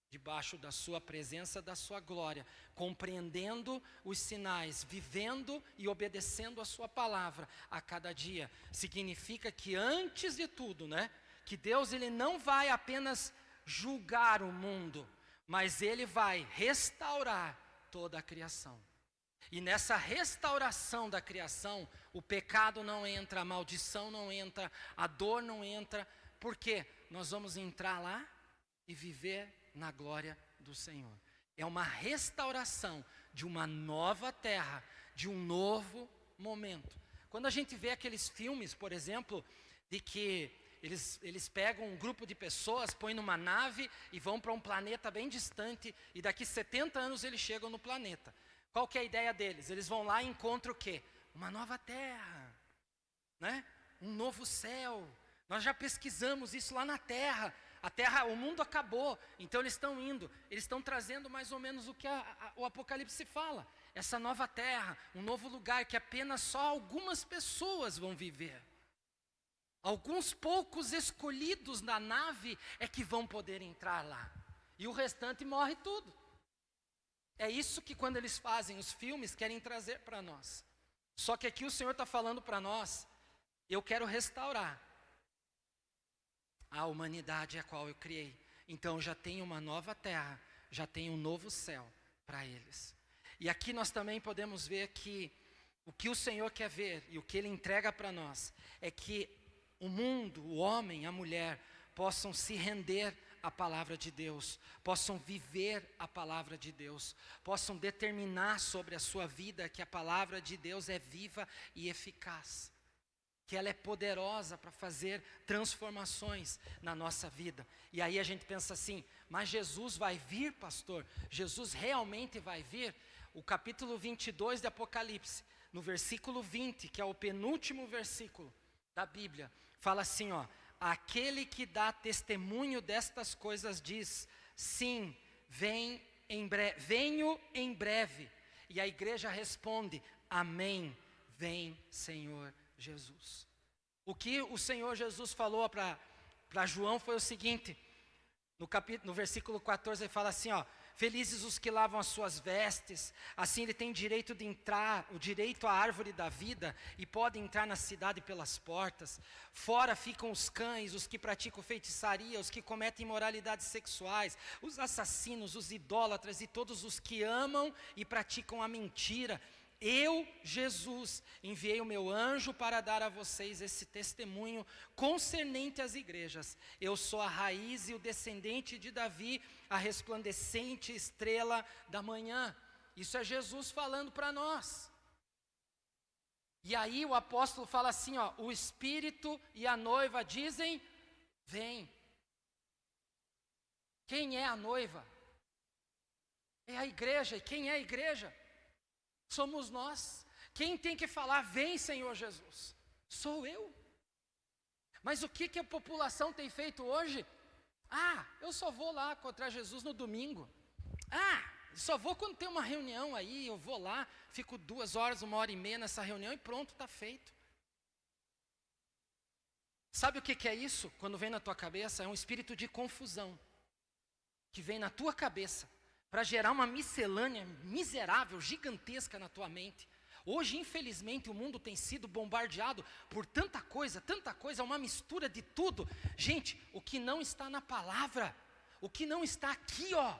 S1: debaixo da sua presença, da sua glória, compreendendo os sinais, vivendo e obedecendo a sua palavra a cada dia. Significa que antes de tudo, que Deus ele não vai apenas julgar o mundo, mas ele vai restaurar toda a criação. E nessa restauração da criação, o pecado não entra, a maldição não entra, a dor não entra. Por quê? Nós vamos entrar lá e viver na glória do Senhor. É uma restauração de uma nova terra, de um novo momento. Quando a gente vê aqueles filmes, por exemplo, de que eles pegam um grupo de pessoas, põem numa nave e vão para um planeta bem distante, e daqui 70 anos eles chegam no planeta. Qual que é a ideia deles? Eles vão lá e encontram o quê? Uma nova terra, um novo céu. Nós já pesquisamos isso lá na terra. A terra, o mundo acabou, então eles estão indo, eles estão trazendo mais ou menos o que o Apocalipse fala. Essa nova terra, um novo lugar que apenas só algumas pessoas vão viver. Alguns poucos escolhidos na nave é que vão poder entrar lá. E o restante morre tudo. É isso que quando eles fazem os filmes, querem trazer para nós. Só que aqui o Senhor está falando para nós, eu quero restaurar a humanidade a qual eu criei. Então já tem uma nova terra, já tem um novo céu para eles. E aqui nós também podemos ver que o que o Senhor quer ver e o que Ele entrega para nós é que o mundo, o homem, a mulher, possam se render à palavra de Deus, possam viver a palavra de Deus, possam determinar sobre a sua vida que a palavra de Deus é viva e eficaz, que ela é poderosa para fazer transformações na nossa vida. E aí a gente pensa assim, mas Jesus vai vir, pastor? Jesus realmente vai vir? O capítulo 22 de Apocalipse, no versículo 20, que é o penúltimo versículo da Bíblia, fala assim, aquele que dá testemunho destas coisas diz: sim, venho em breve. E a igreja responde: amém, vem Senhor Jesus. O que o Senhor Jesus falou para João foi o seguinte, no versículo 14 ele fala assim, ó: felizes os que lavam as suas vestes, assim ele tem direito de entrar, o direito à árvore da vida, e pode entrar na cidade pelas portas. Fora ficam os cães, os que praticam feitiçaria, os que cometem imoralidades sexuais, os assassinos, os idólatras e todos os que amam e praticam a mentira. Eu, Jesus, enviei o meu anjo para dar a vocês esse testemunho concernente às igrejas. Eu sou a raiz e o descendente de Davi, a resplandecente estrela da manhã. Isso é Jesus falando para nós. E aí o apóstolo fala assim, ó: o Espírito e a noiva dizem: vem. Quem é a noiva? É a igreja. E quem é a igreja? Somos nós. Quem tem que falar: vem Senhor Jesus? Sou eu. Mas o que a população tem feito hoje? Eu só vou lá encontrar Jesus no domingo. Só vou quando tem uma reunião aí, eu vou lá, fico 2 horas, 1h30 nessa reunião e pronto, está feito. Sabe o que é isso? Quando vem na tua cabeça, é um espírito de confusão, que vem na tua cabeça, para gerar uma miscelânea miserável, gigantesca na tua mente. Hoje, infelizmente, o mundo tem sido bombardeado por tanta coisa, uma mistura de tudo. Gente, o que não está na palavra, o que não está aqui, ó,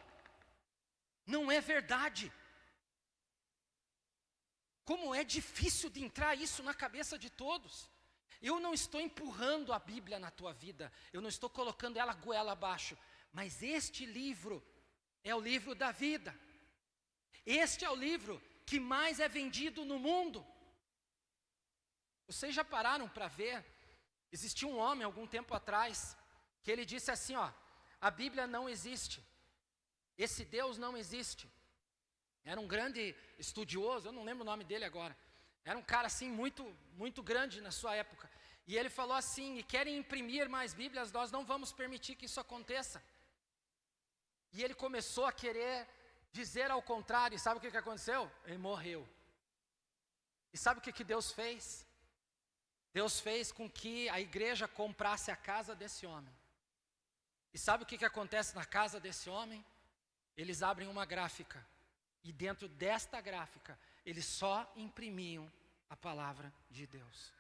S1: não é verdade. Como é difícil de entrar isso na cabeça de todos. Eu não estou empurrando a Bíblia na tua vida, eu não estou colocando ela goela abaixo, mas este livro é o livro da vida. Este é o livro que mais é vendido no mundo. Vocês já pararam para ver? Existiu um homem algum tempo atrás que ele disse assim, ó: a Bíblia não existe, esse Deus não existe. Era um grande estudioso, eu não lembro o nome dele agora. Era um cara assim muito grande na sua época. E ele falou assim: e querem imprimir mais Bíblias, nós não vamos permitir que isso aconteça. E ele começou a querer dizer ao contrário, e sabe o que aconteceu? Ele morreu. E sabe o que Deus fez? Deus fez com que a igreja comprasse a casa desse homem. E sabe o que acontece na casa desse homem? Eles abrem uma gráfica, e dentro desta gráfica, eles só imprimiam a palavra de Deus.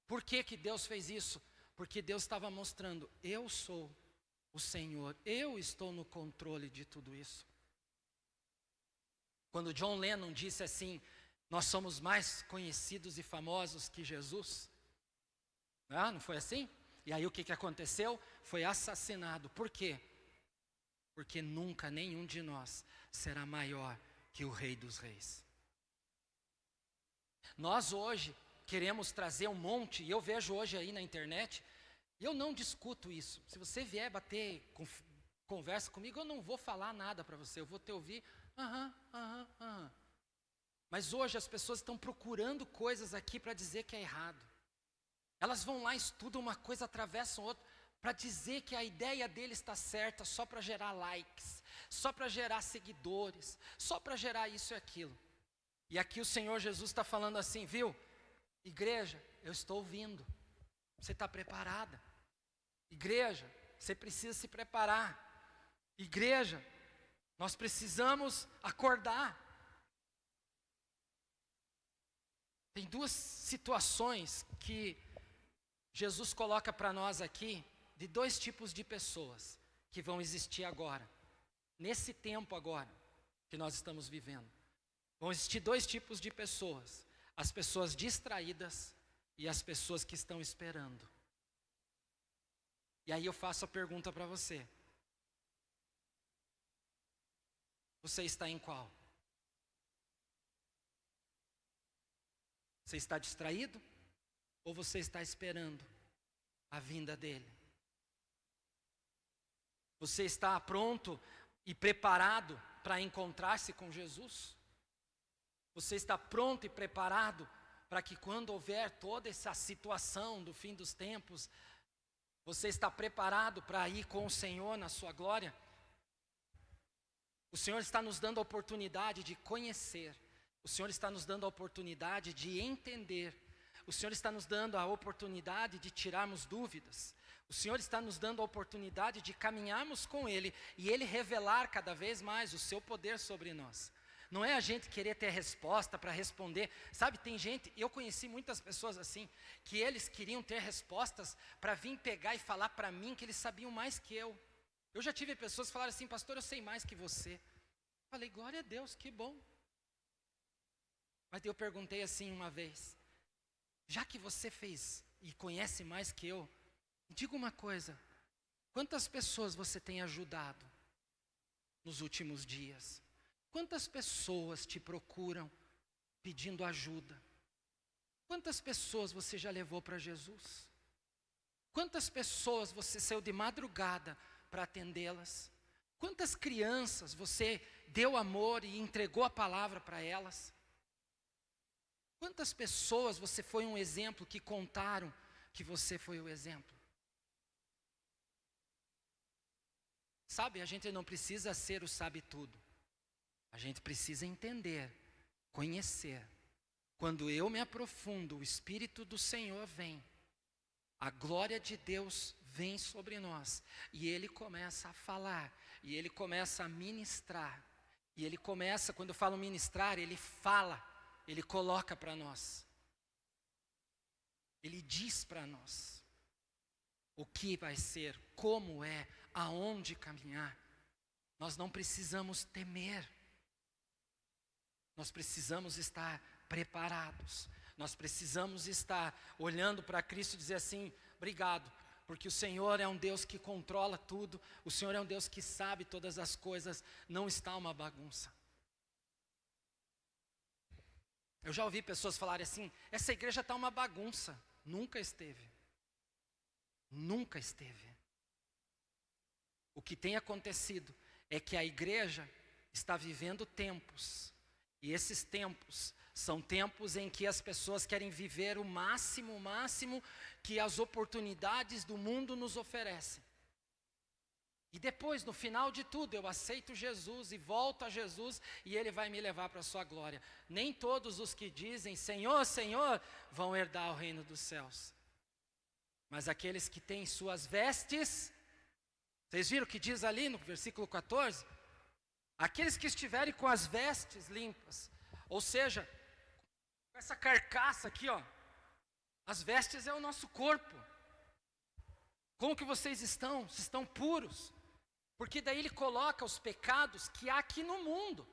S1: Por que Deus fez isso? Porque Deus estava mostrando: eu sou o Senhor, eu estou no controle de tudo isso. Quando John Lennon disse assim: nós somos mais conhecidos e famosos que Jesus. Não foi assim? E aí o que aconteceu? Foi assassinado. Por quê? Porque nunca nenhum de nós será maior que o Rei dos Reis. Nós hoje queremos trazer um monte, e eu vejo hoje aí na internet, e eu não discuto isso. Se você vier bater conversa comigo, eu não vou falar nada para você, eu vou te ouvir, Mas hoje as pessoas estão procurando coisas aqui para dizer que é errado. Elas vão lá, estudam uma coisa, atravessam outra, para dizer que a ideia dele está certa, só para gerar likes, só para gerar seguidores, só para gerar isso e aquilo. E aqui o Senhor Jesus está falando assim: viu, igreja, eu estou vindo, você está preparada? Igreja, você precisa se preparar. Igreja, nós precisamos acordar. Tem 2 situações que Jesus coloca para nós aqui, de 2 tipos de pessoas que vão existir agora, nesse tempo agora que nós estamos vivendo. Vão existir 2 tipos de pessoas: as pessoas distraídas e as pessoas que estão esperando. E aí eu faço a pergunta para você: você está em qual? Você está distraído? Ou você está esperando a vinda dele? Você está pronto e preparado para encontrar-se com Jesus? Você está pronto e preparado para que quando houver toda essa situação do fim dos tempos, Você está preparado para ir com o Senhor na sua glória? O Senhor está nos dando a oportunidade de conhecer. O Senhor está nos dando a oportunidade de entender. O Senhor está nos dando a oportunidade de tirarmos dúvidas. O Senhor está nos dando a oportunidade de caminharmos com Ele e Ele revelar cada vez mais o seu poder sobre nós. Não é a gente querer ter resposta para responder. Sabe, tem gente, eu conheci muitas pessoas assim, que eles queriam ter respostas para vir pegar e falar para mim que eles sabiam mais que eu. Eu já tive pessoas que falaram assim, pastor, eu sei mais que você. Falei, glória a Deus, que bom. Mas eu perguntei assim uma vez, já que você fez e conhece mais que eu, diga uma coisa, quantas pessoas você tem ajudado nos últimos dias? Quantas pessoas te procuram pedindo ajuda? Quantas pessoas você já levou para Jesus? Quantas pessoas você saiu de madrugada para atendê-las? Quantas crianças você deu amor e entregou a palavra para elas? Quantas pessoas você foi um exemplo que contaram que você foi o exemplo? Sabe, a gente não precisa ser o sabe-tudo. A gente precisa entender, conhecer. Quando eu me aprofundo, o Espírito do Senhor vem. A glória de Deus vem sobre nós. E Ele começa a falar. E Ele começa a ministrar. E Ele começa, quando eu falo ministrar, Ele fala. Ele coloca para nós. Ele diz para nós o que vai ser, como é, aonde caminhar. Nós não precisamos temer. Nós precisamos estar preparados. Nós precisamos estar olhando para Cristo e dizer assim, obrigado, porque o Senhor é um Deus que controla tudo, o Senhor é um Deus que sabe todas as coisas, não está uma bagunça. Eu já ouvi pessoas falarem assim, essa igreja está uma bagunça. Nunca esteve. Nunca esteve. O que tem acontecido é que a igreja está vivendo tempos. E esses tempos são tempos em que as pessoas querem viver o máximo que as oportunidades do mundo nos oferecem. E depois, no final de tudo, eu aceito Jesus e volto a Jesus e Ele vai me levar para a sua glória. Nem todos os que dizem, Senhor, Senhor, vão herdar o reino dos céus. Mas aqueles que têm suas vestes, vocês viram o que diz ali no versículo 14? Aqueles que estiverem com as vestes limpas, ou seja, com essa carcaça aqui, ó, as vestes é o nosso corpo. Como que vocês estão? Se estão puros? Porque daí ele coloca os pecados que há aqui no mundo.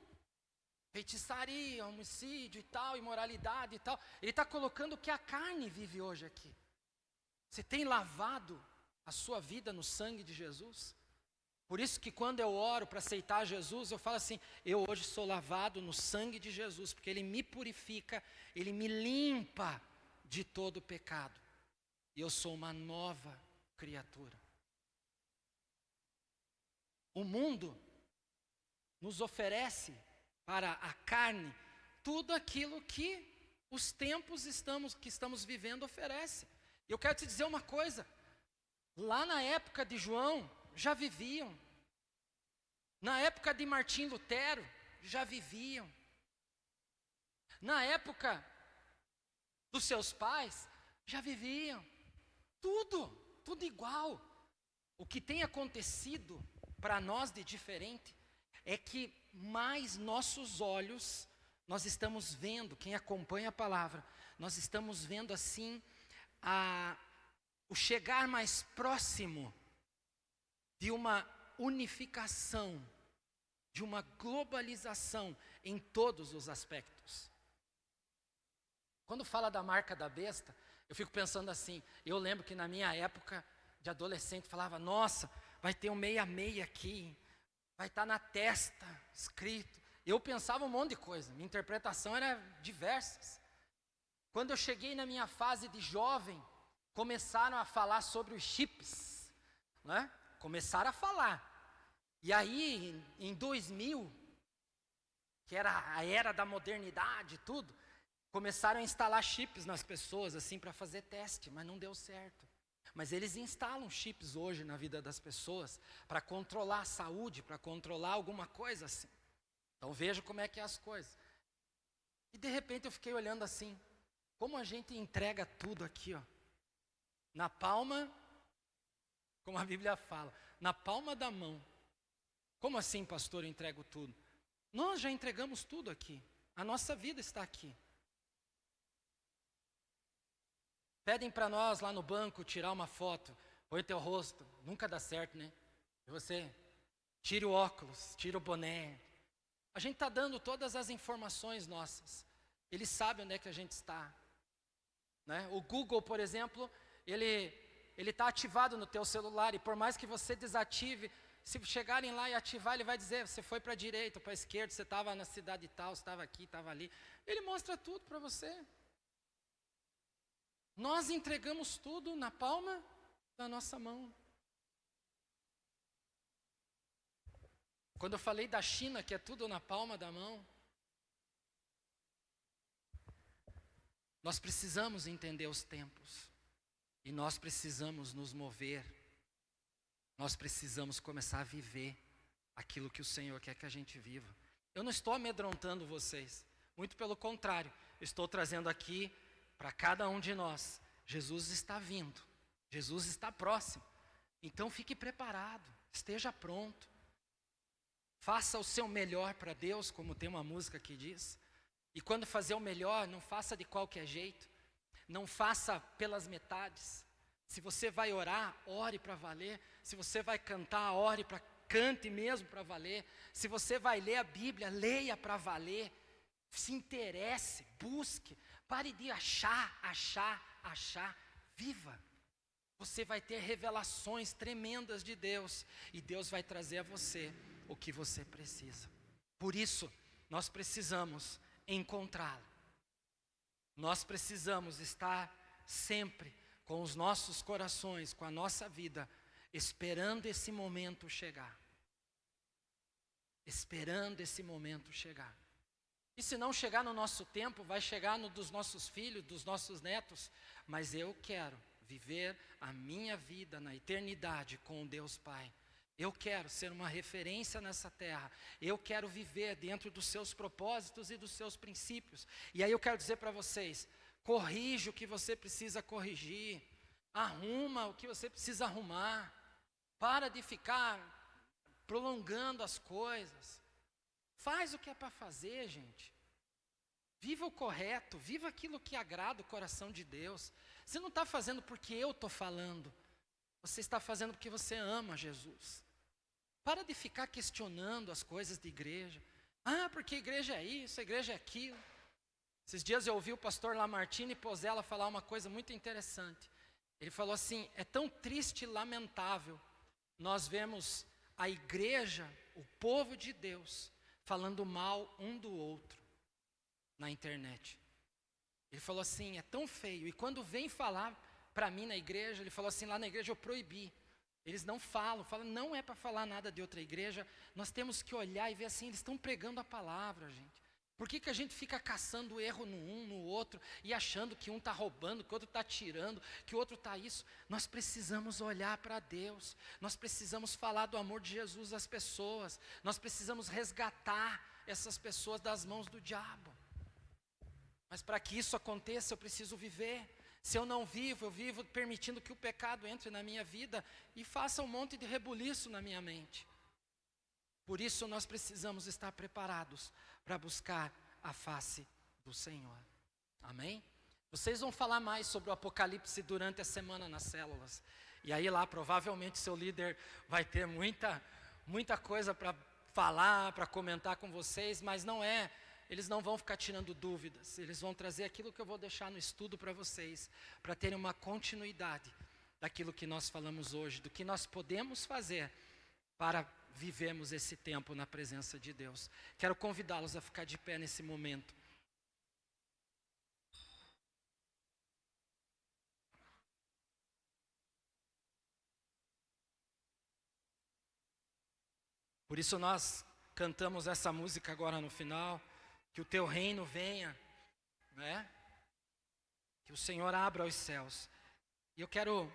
S1: Feitiçaria, homicídio e tal, imoralidade e tal. Ele está colocando o que a carne vive hoje aqui. Você tem lavado a sua vida no sangue de Jesus? Por isso que quando eu oro para aceitar Jesus, eu falo assim, eu hoje sou lavado no sangue de Jesus, porque Ele me purifica, Ele me limpa de todo pecado. E eu sou uma nova criatura. O mundo nos oferece para a carne tudo aquilo que os tempos que estamos vivendo oferece. E eu quero te dizer uma coisa, lá na época de João, já viviam. Na época de Martim Lutero, já viviam. Na época dos seus pais, já viviam. Tudo igual. O que tem acontecido para nós de diferente é que mais nossos olhos, nós estamos vendo, quem acompanha a palavra, nós estamos vendo assim o chegar mais próximo de uma unificação, de uma globalização em todos os aspectos. Quando fala da marca da besta, eu fico pensando assim, eu lembro que na minha época de adolescente falava, nossa, vai ter um 66 aqui, vai estar na testa escrito. Eu pensava um monte de coisa, minha interpretação era diversas. Quando eu cheguei na minha fase de jovem, começaram a falar sobre os chips, né? Começaram a falar. E aí, em 2000, que era a era da modernidade e tudo, começaram a instalar chips nas pessoas, assim, para fazer teste, mas não deu certo. Mas eles instalam chips hoje na vida das pessoas para controlar a saúde, para controlar alguma coisa assim. Então veja como é que é as coisas. E de repente eu fiquei olhando assim, como a gente entrega tudo aqui, ó, na palma, como a Bíblia fala, na palma da mão. Como assim, pastor, eu entrego tudo? Nós já entregamos tudo aqui. A nossa vida está aqui. Pedem para nós lá no banco tirar uma foto, põe teu rosto, nunca dá certo, né? E você tira o óculos, tira o boné. A gente está dando todas as informações nossas. Ele sabe onde é que a gente está. Né? O Google, por exemplo, ele está ativado no teu celular e por mais que você desative, se chegarem lá e ativar, ele vai dizer, você foi para a direita, para a esquerda, você estava na cidade tal, você estava aqui, estava ali. Ele mostra tudo para você. Nós entregamos tudo na palma da nossa mão. Quando eu falei da China, que é tudo na palma da mão, nós precisamos entender os tempos. E nós precisamos nos mover. Nós precisamos começar a viver aquilo que o Senhor quer que a gente viva. Eu não estou amedrontando vocês. Muito pelo contrário. Eu estou trazendo aqui para cada um de nós. Jesus está vindo. Jesus está próximo. Então fique preparado. Esteja pronto. Faça o seu melhor para Deus, como tem uma música que diz. E quando fazer o melhor, não faça de qualquer jeito. Não faça pelas metades. Se você vai orar, ore para valer. Se você vai cantar, cante mesmo para valer. Se você vai ler a Bíblia, leia para valer. Se interesse, busque. Pare de achar. Viva. Você vai ter revelações tremendas de Deus. E Deus vai trazer a você o que você precisa. Por isso, nós precisamos encontrá-lo. Nós precisamos estar sempre com os nossos corações, com a nossa vida, esperando esse momento chegar. Esperando esse momento chegar. E se não chegar no nosso tempo, vai chegar no dos nossos filhos, dos nossos netos. Mas eu quero viver a minha vida na eternidade com Deus Pai. Eu quero ser uma referência nessa terra. Eu quero viver dentro dos seus propósitos e dos seus princípios. E aí eu quero dizer para vocês, corrija o que você precisa corrigir. Arruma o que você precisa arrumar. Para de ficar prolongando as coisas. Faz o que é para fazer, gente. Viva o correto, viva aquilo que agrada o coração de Deus. Você não está fazendo porque eu estou falando. Você está fazendo porque você ama Jesus. Para de ficar questionando as coisas de igreja. Porque a igreja é isso, a igreja é aquilo. Esses dias eu ouvi o pastor Lamartine Pozella falar uma coisa muito interessante. Ele falou assim, é tão triste e lamentável. Nós vemos a igreja, o povo de Deus, falando mal um do outro na internet. Ele falou assim, é tão feio. E quando vem falar para mim na igreja, ele falou assim, lá na igreja eu proibi. Eles não falam, não é para falar nada de outra igreja. Nós temos que olhar e ver assim, eles estão pregando a palavra, gente. Por que a gente fica caçando erro no um, no outro, e achando que um está roubando, que o outro está tirando, que o outro está isso? Nós precisamos olhar para Deus. Nós precisamos falar do amor de Jesus às pessoas. Nós precisamos resgatar essas pessoas das mãos do diabo. Mas para que isso aconteça, eu preciso viver. Se eu não vivo, eu vivo permitindo que o pecado entre na minha vida e faça um monte de rebuliço na minha mente. Por isso nós precisamos estar preparados para buscar a face do Senhor. Amém? Vocês vão falar mais sobre o Apocalipse durante a semana nas células. E aí lá provavelmente seu líder vai ter muita coisa para falar, para comentar com vocês, mas eles não vão ficar tirando dúvidas, eles vão trazer aquilo que eu vou deixar no estudo para vocês, para terem uma continuidade daquilo que nós falamos hoje, do que nós podemos fazer para vivermos esse tempo na presença de Deus. Quero convidá-los a ficar de pé nesse momento. Por isso nós cantamos essa música agora no final. Que o teu reino venha, né? Que o Senhor abra os céus. E eu quero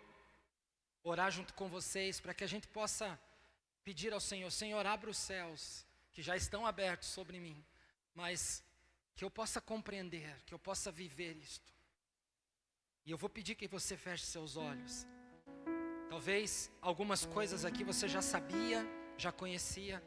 S1: orar junto com vocês para que a gente possa pedir ao Senhor: Senhor, abra os céus, que já estão abertos sobre mim, mas que eu possa compreender, que eu possa viver isto. E eu vou pedir que você feche seus olhos. Talvez algumas coisas aqui você já sabia, já conhecia.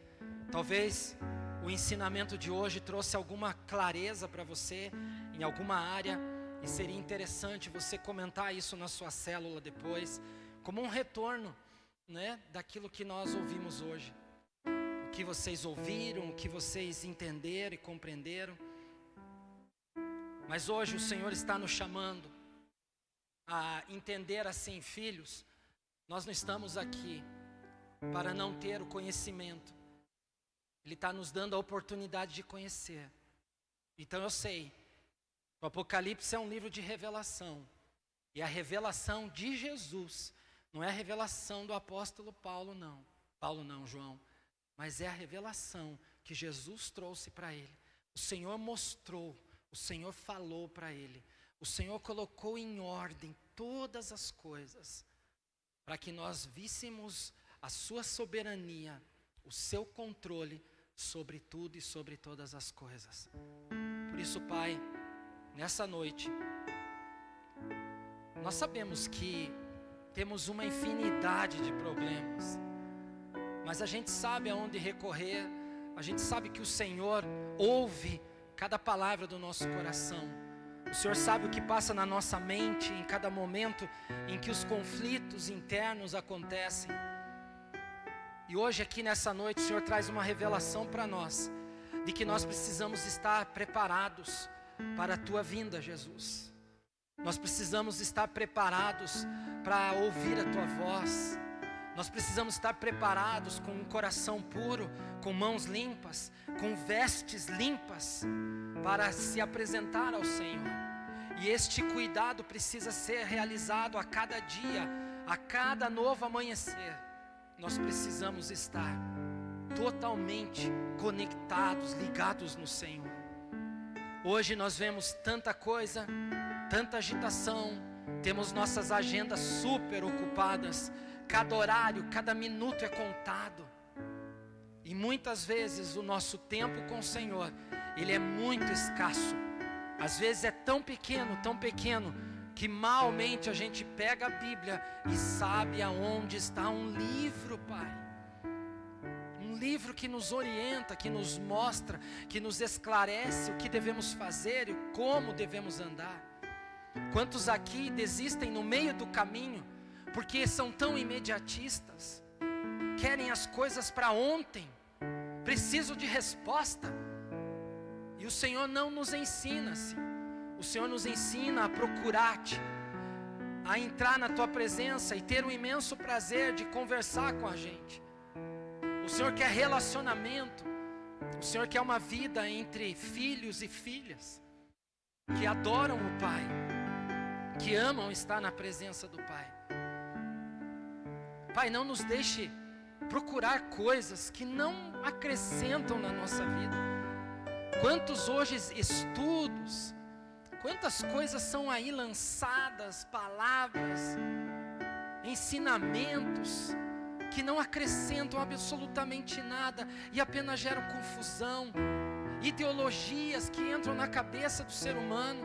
S1: Talvez o ensinamento de hoje trouxe alguma clareza para você em alguma área, e seria interessante você comentar isso na sua célula depois, como um retorno, né, daquilo que nós ouvimos hoje. O que vocês ouviram, o que vocês entenderam e compreenderam. Mas hoje o Senhor está nos chamando a entender assim: filhos, nós não estamos aqui para não ter o conhecimento. Ele está nos dando a oportunidade de conhecer. Então eu sei, o Apocalipse é um livro de revelação. E a revelação de Jesus, não é a revelação do apóstolo Paulo não, João. Mas é a revelação que Jesus trouxe para ele. O Senhor mostrou, o Senhor falou para ele. O Senhor colocou em ordem todas as coisas, para que nós víssemos a sua soberania, o seu controle sobre tudo e sobre todas as coisas. Por isso, Pai, nessa noite, nós sabemos que temos uma infinidade de problemas, mas a gente sabe aonde recorrer, a gente sabe que o Senhor ouve cada palavra do nosso coração. O Senhor sabe o que passa na nossa mente em cada momento em que os conflitos internos acontecem. E hoje aqui nessa noite o Senhor traz uma revelação para nós, de que nós precisamos estar preparados para a Tua vinda, Jesus. Nós precisamos estar preparados para ouvir a Tua voz. Nós precisamos estar preparados com um coração puro, com mãos limpas, com vestes limpas, para se apresentar ao Senhor. E este cuidado precisa ser realizado a cada dia, a cada novo amanhecer. Nós precisamos estar totalmente conectados, ligados no Senhor. Hoje nós vemos tanta coisa, tanta agitação, temos nossas agendas super ocupadas, cada horário, cada minuto é contado. E muitas vezes o nosso tempo com o Senhor, ele é muito escasso. Às vezes é tão pequeno, que malmente a gente pega a Bíblia e sabe aonde está um livro, Pai. Um livro que nos orienta, que nos mostra, que nos esclarece o que devemos fazer e como devemos andar. Quantos aqui desistem no meio do caminho, porque são tão imediatistas, querem as coisas para ontem, precisam de resposta. E o Senhor não nos ensina assim. O Senhor nos ensina a procurar-te, a entrar na Tua presença e ter um imenso prazer de conversar com a gente. O Senhor quer relacionamento. O Senhor quer uma vida entre filhos e filhas que adoram o Pai, que amam estar na presença do Pai. Pai, não nos deixe procurar coisas que não acrescentam na nossa vida. Quantos hoje estudos, quantas coisas são aí lançadas, palavras, ensinamentos, que não acrescentam absolutamente nada e apenas geram confusão, ideologias que entram na cabeça do ser humano.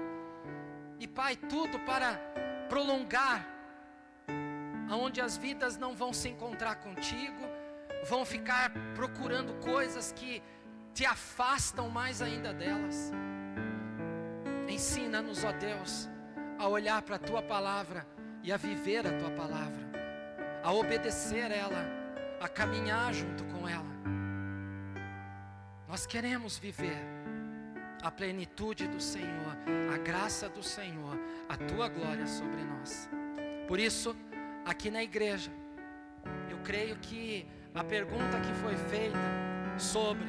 S1: E Pai, tudo para prolongar, aonde as vidas não vão se encontrar contigo, vão ficar procurando coisas que te afastam mais ainda delas. Ensina-nos, ó Deus, a olhar para a Tua palavra e a viver a Tua palavra, a obedecer ela, a caminhar junto com ela. Nós queremos viver a plenitude do Senhor, a graça do Senhor, a Tua glória sobre nós. Por isso, aqui na igreja, eu creio que a pergunta que foi feita sobre: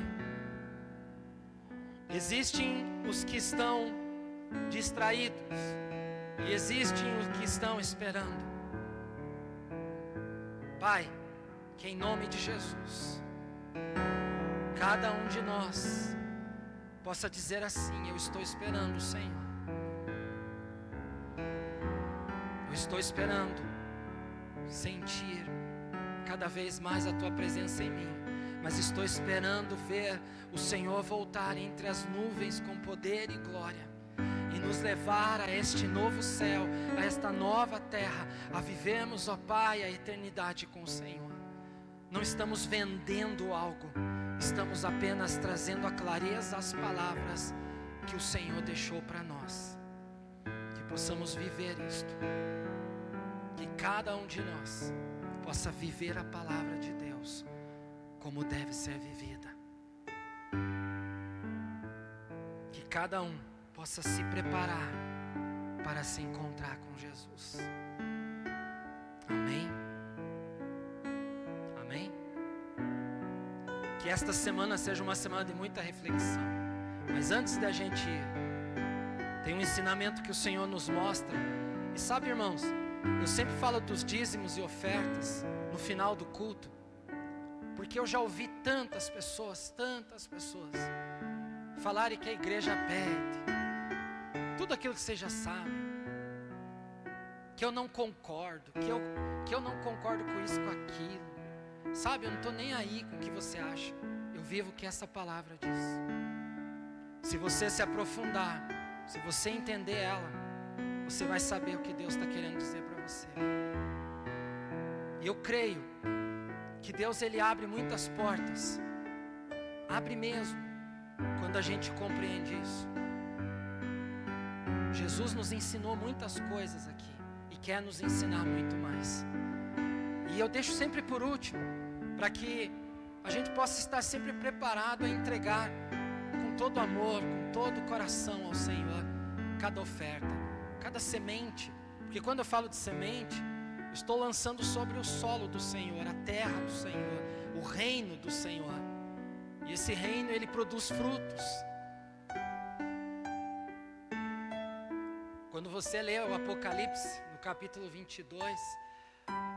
S1: existem os que estão distraídos e existem os que estão esperando. Pai, que em nome de Jesus, cada um de nós possa dizer assim: eu estou esperando o Senhor. Eu estou esperando sentir cada vez mais a tua presença em mim, mas estou esperando ver o Senhor voltar entre as nuvens com poder e glória e nos levar a este novo céu, a esta nova terra, a vivermos, ó Pai, a eternidade com o Senhor. Não estamos vendendo algo, estamos apenas trazendo a clareza as palavras que o Senhor deixou para nós, que possamos viver isto, que cada um de nós possa viver a palavra de Deus como deve ser vivida, que cada um possa se preparar para se encontrar com Jesus. Amém? Amém? Que esta semana seja uma semana de muita reflexão, mas antes da gente ir, tem um ensinamento que o Senhor nos mostra. E sabe, irmãos, eu sempre falo dos dízimos e ofertas no final do culto, porque eu já ouvi tantas pessoas falarem que a igreja pede tudo aquilo que vocês já sabem, que eu não concordo, que eu não concordo com isso, com aquilo, sabe, eu não estou nem aí com o que você acha, eu vivo o que essa palavra diz. Se você se aprofundar, se você entender ela, você vai saber o que Deus está querendo dizer para você. E eu creio que Deus, Ele abre muitas portas, abre mesmo, quando a gente compreende isso. Jesus nos ensinou muitas coisas aqui e quer nos ensinar muito mais. E eu deixo sempre por último, para que a gente possa estar sempre preparado a entregar com todo amor, com todo o coração ao Senhor, cada oferta, cada semente. Porque quando eu falo de semente, estou lançando sobre o solo do Senhor, a terra do Senhor, o reino do Senhor. E esse reino, ele produz frutos. Quando você lê o Apocalipse, no capítulo 22,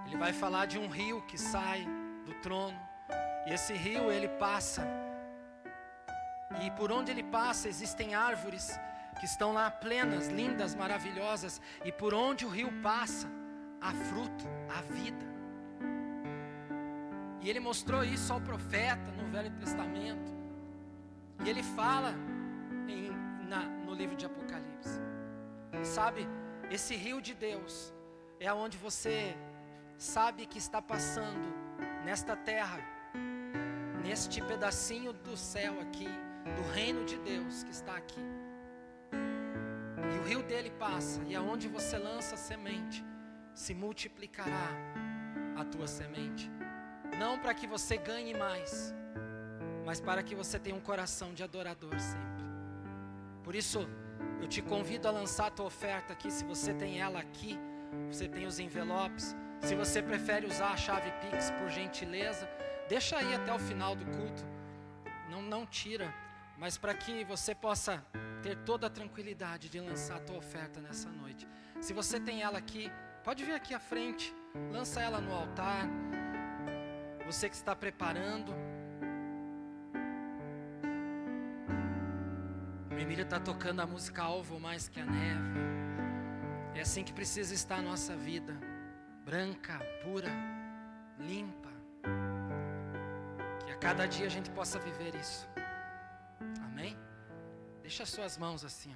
S1: ele vai falar de um rio que sai do trono. E esse rio, ele passa. E por onde ele passa, existem árvores que estão lá plenas, lindas, maravilhosas. E por onde o rio passa, há fruto, há vida. E ele mostrou isso ao profeta no Velho Testamento. E ele fala no livro de Apocalipse. E sabe, esse rio de Deus é onde você sabe que está passando nesta terra, neste pedacinho do céu aqui, do reino de Deus que está aqui. E o rio dele passa, e aonde você lança a semente, se multiplicará a tua semente. Não para que você ganhe mais, mas para que você tenha um coração de adorador sempre. Por isso, eu te convido a lançar a tua oferta aqui. Se você tem ela aqui, você tem os envelopes. Se você prefere usar a chave Pix, por gentileza, deixa aí até o final do culto. Não tira, mas para que você possa ter toda a tranquilidade de lançar a tua oferta nessa noite. Se você tem ela aqui, pode vir aqui à frente, lança ela no altar. Você que está preparando. O Emílio está tocando a música Alvo Mais Que a Neve. É assim que precisa estar a nossa vida, branca, pura, limpa. Que a cada dia a gente possa viver isso. Amém? Deixa as suas mãos assim.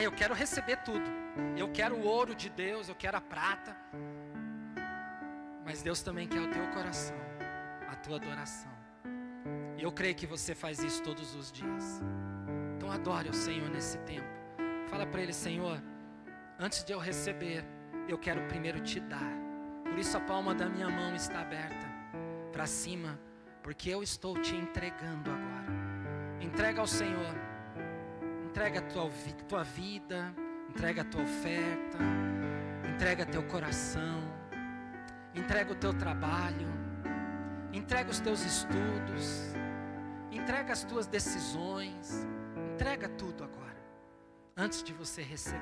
S1: Eu quero receber tudo. Eu quero o ouro de Deus, eu quero a prata. Mas Deus também quer o teu coração, a tua adoração. E eu creio que você faz isso todos os dias. Então adore o Senhor nesse tempo. Fala para Ele: Senhor, antes de eu receber, eu quero primeiro te dar. Por isso a palma da minha mão está aberta para cima, porque eu estou te entregando agora. Entrega ao Senhor. Entrega a tua vida, entrega a tua oferta, entrega teu coração, entrega o teu trabalho, entrega os teus estudos, entrega as tuas decisões, entrega tudo agora, antes de você receber.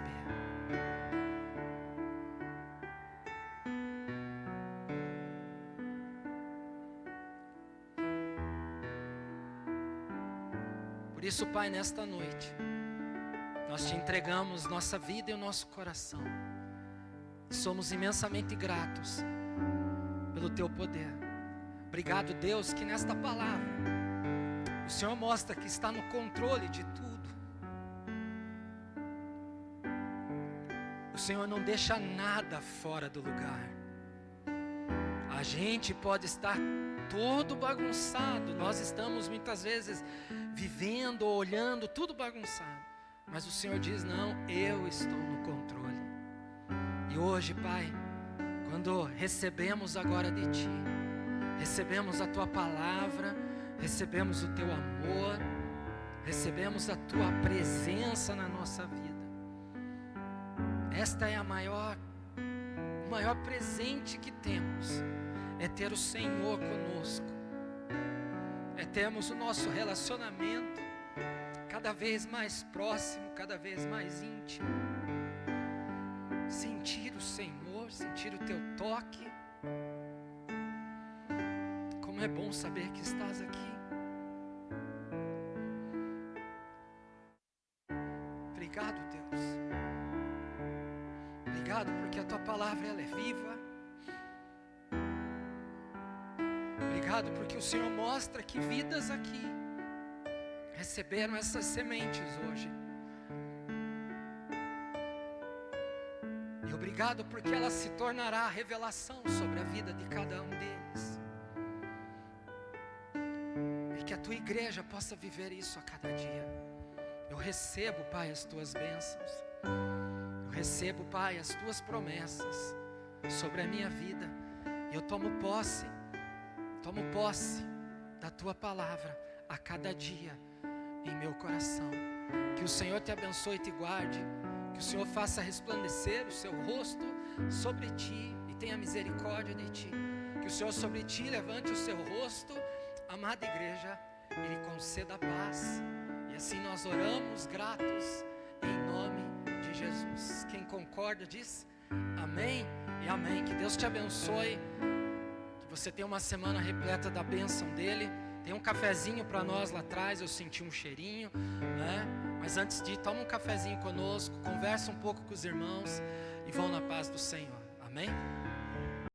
S1: Por isso, Pai, nesta noite, nós te entregamos nossa vida e o nosso coração. Somos imensamente gratos pelo teu poder. Obrigado, Deus, que nesta palavra o Senhor mostra que está no controle de tudo. O Senhor não deixa nada fora do lugar. A gente pode estar todo bagunçado, nós estamos muitas vezes vivendo, olhando, tudo bagunçado, mas o Senhor diz: não, eu estou no controle. E hoje, Pai, quando recebemos agora de Ti, recebemos a Tua palavra, recebemos o Teu amor, recebemos a Tua presença na nossa vida. Esta é o maior presente que temos, é ter o Senhor conosco, é termos o nosso relacionamento cada vez mais próximo, cada vez mais íntimo. Sentir o Senhor, sentir o Teu toque. Como é bom saber que estás aqui. Obrigado, Deus. Obrigado porque a Tua palavra ela é viva. Obrigado porque o Senhor mostra que vidas aqui receberam essas sementes hoje. E obrigado porque ela se tornará a revelação sobre a vida de cada um deles. E que a Tua igreja possa viver isso a cada dia. Eu recebo, Pai, as Tuas bênçãos. Eu recebo, Pai, as Tuas promessas sobre a minha vida. E eu tomo posse da Tua palavra a cada dia em meu coração. Que o Senhor te abençoe e te guarde. Que o Senhor faça resplandecer o seu rosto sobre ti e tenha misericórdia de ti. Que o Senhor sobre ti levante o seu rosto, amada igreja, e lhe conceda a paz. E assim nós oramos gratos em nome de Jesus. Quem concorda diz amém e amém. Que Deus te abençoe. Que você tenha uma semana repleta da bênção dele. Tem um cafezinho para nós lá atrás, eu senti um cheirinho, né? Mas antes de ir, toma um cafezinho conosco, conversa um pouco com os irmãos e vão na paz do Senhor. Amém?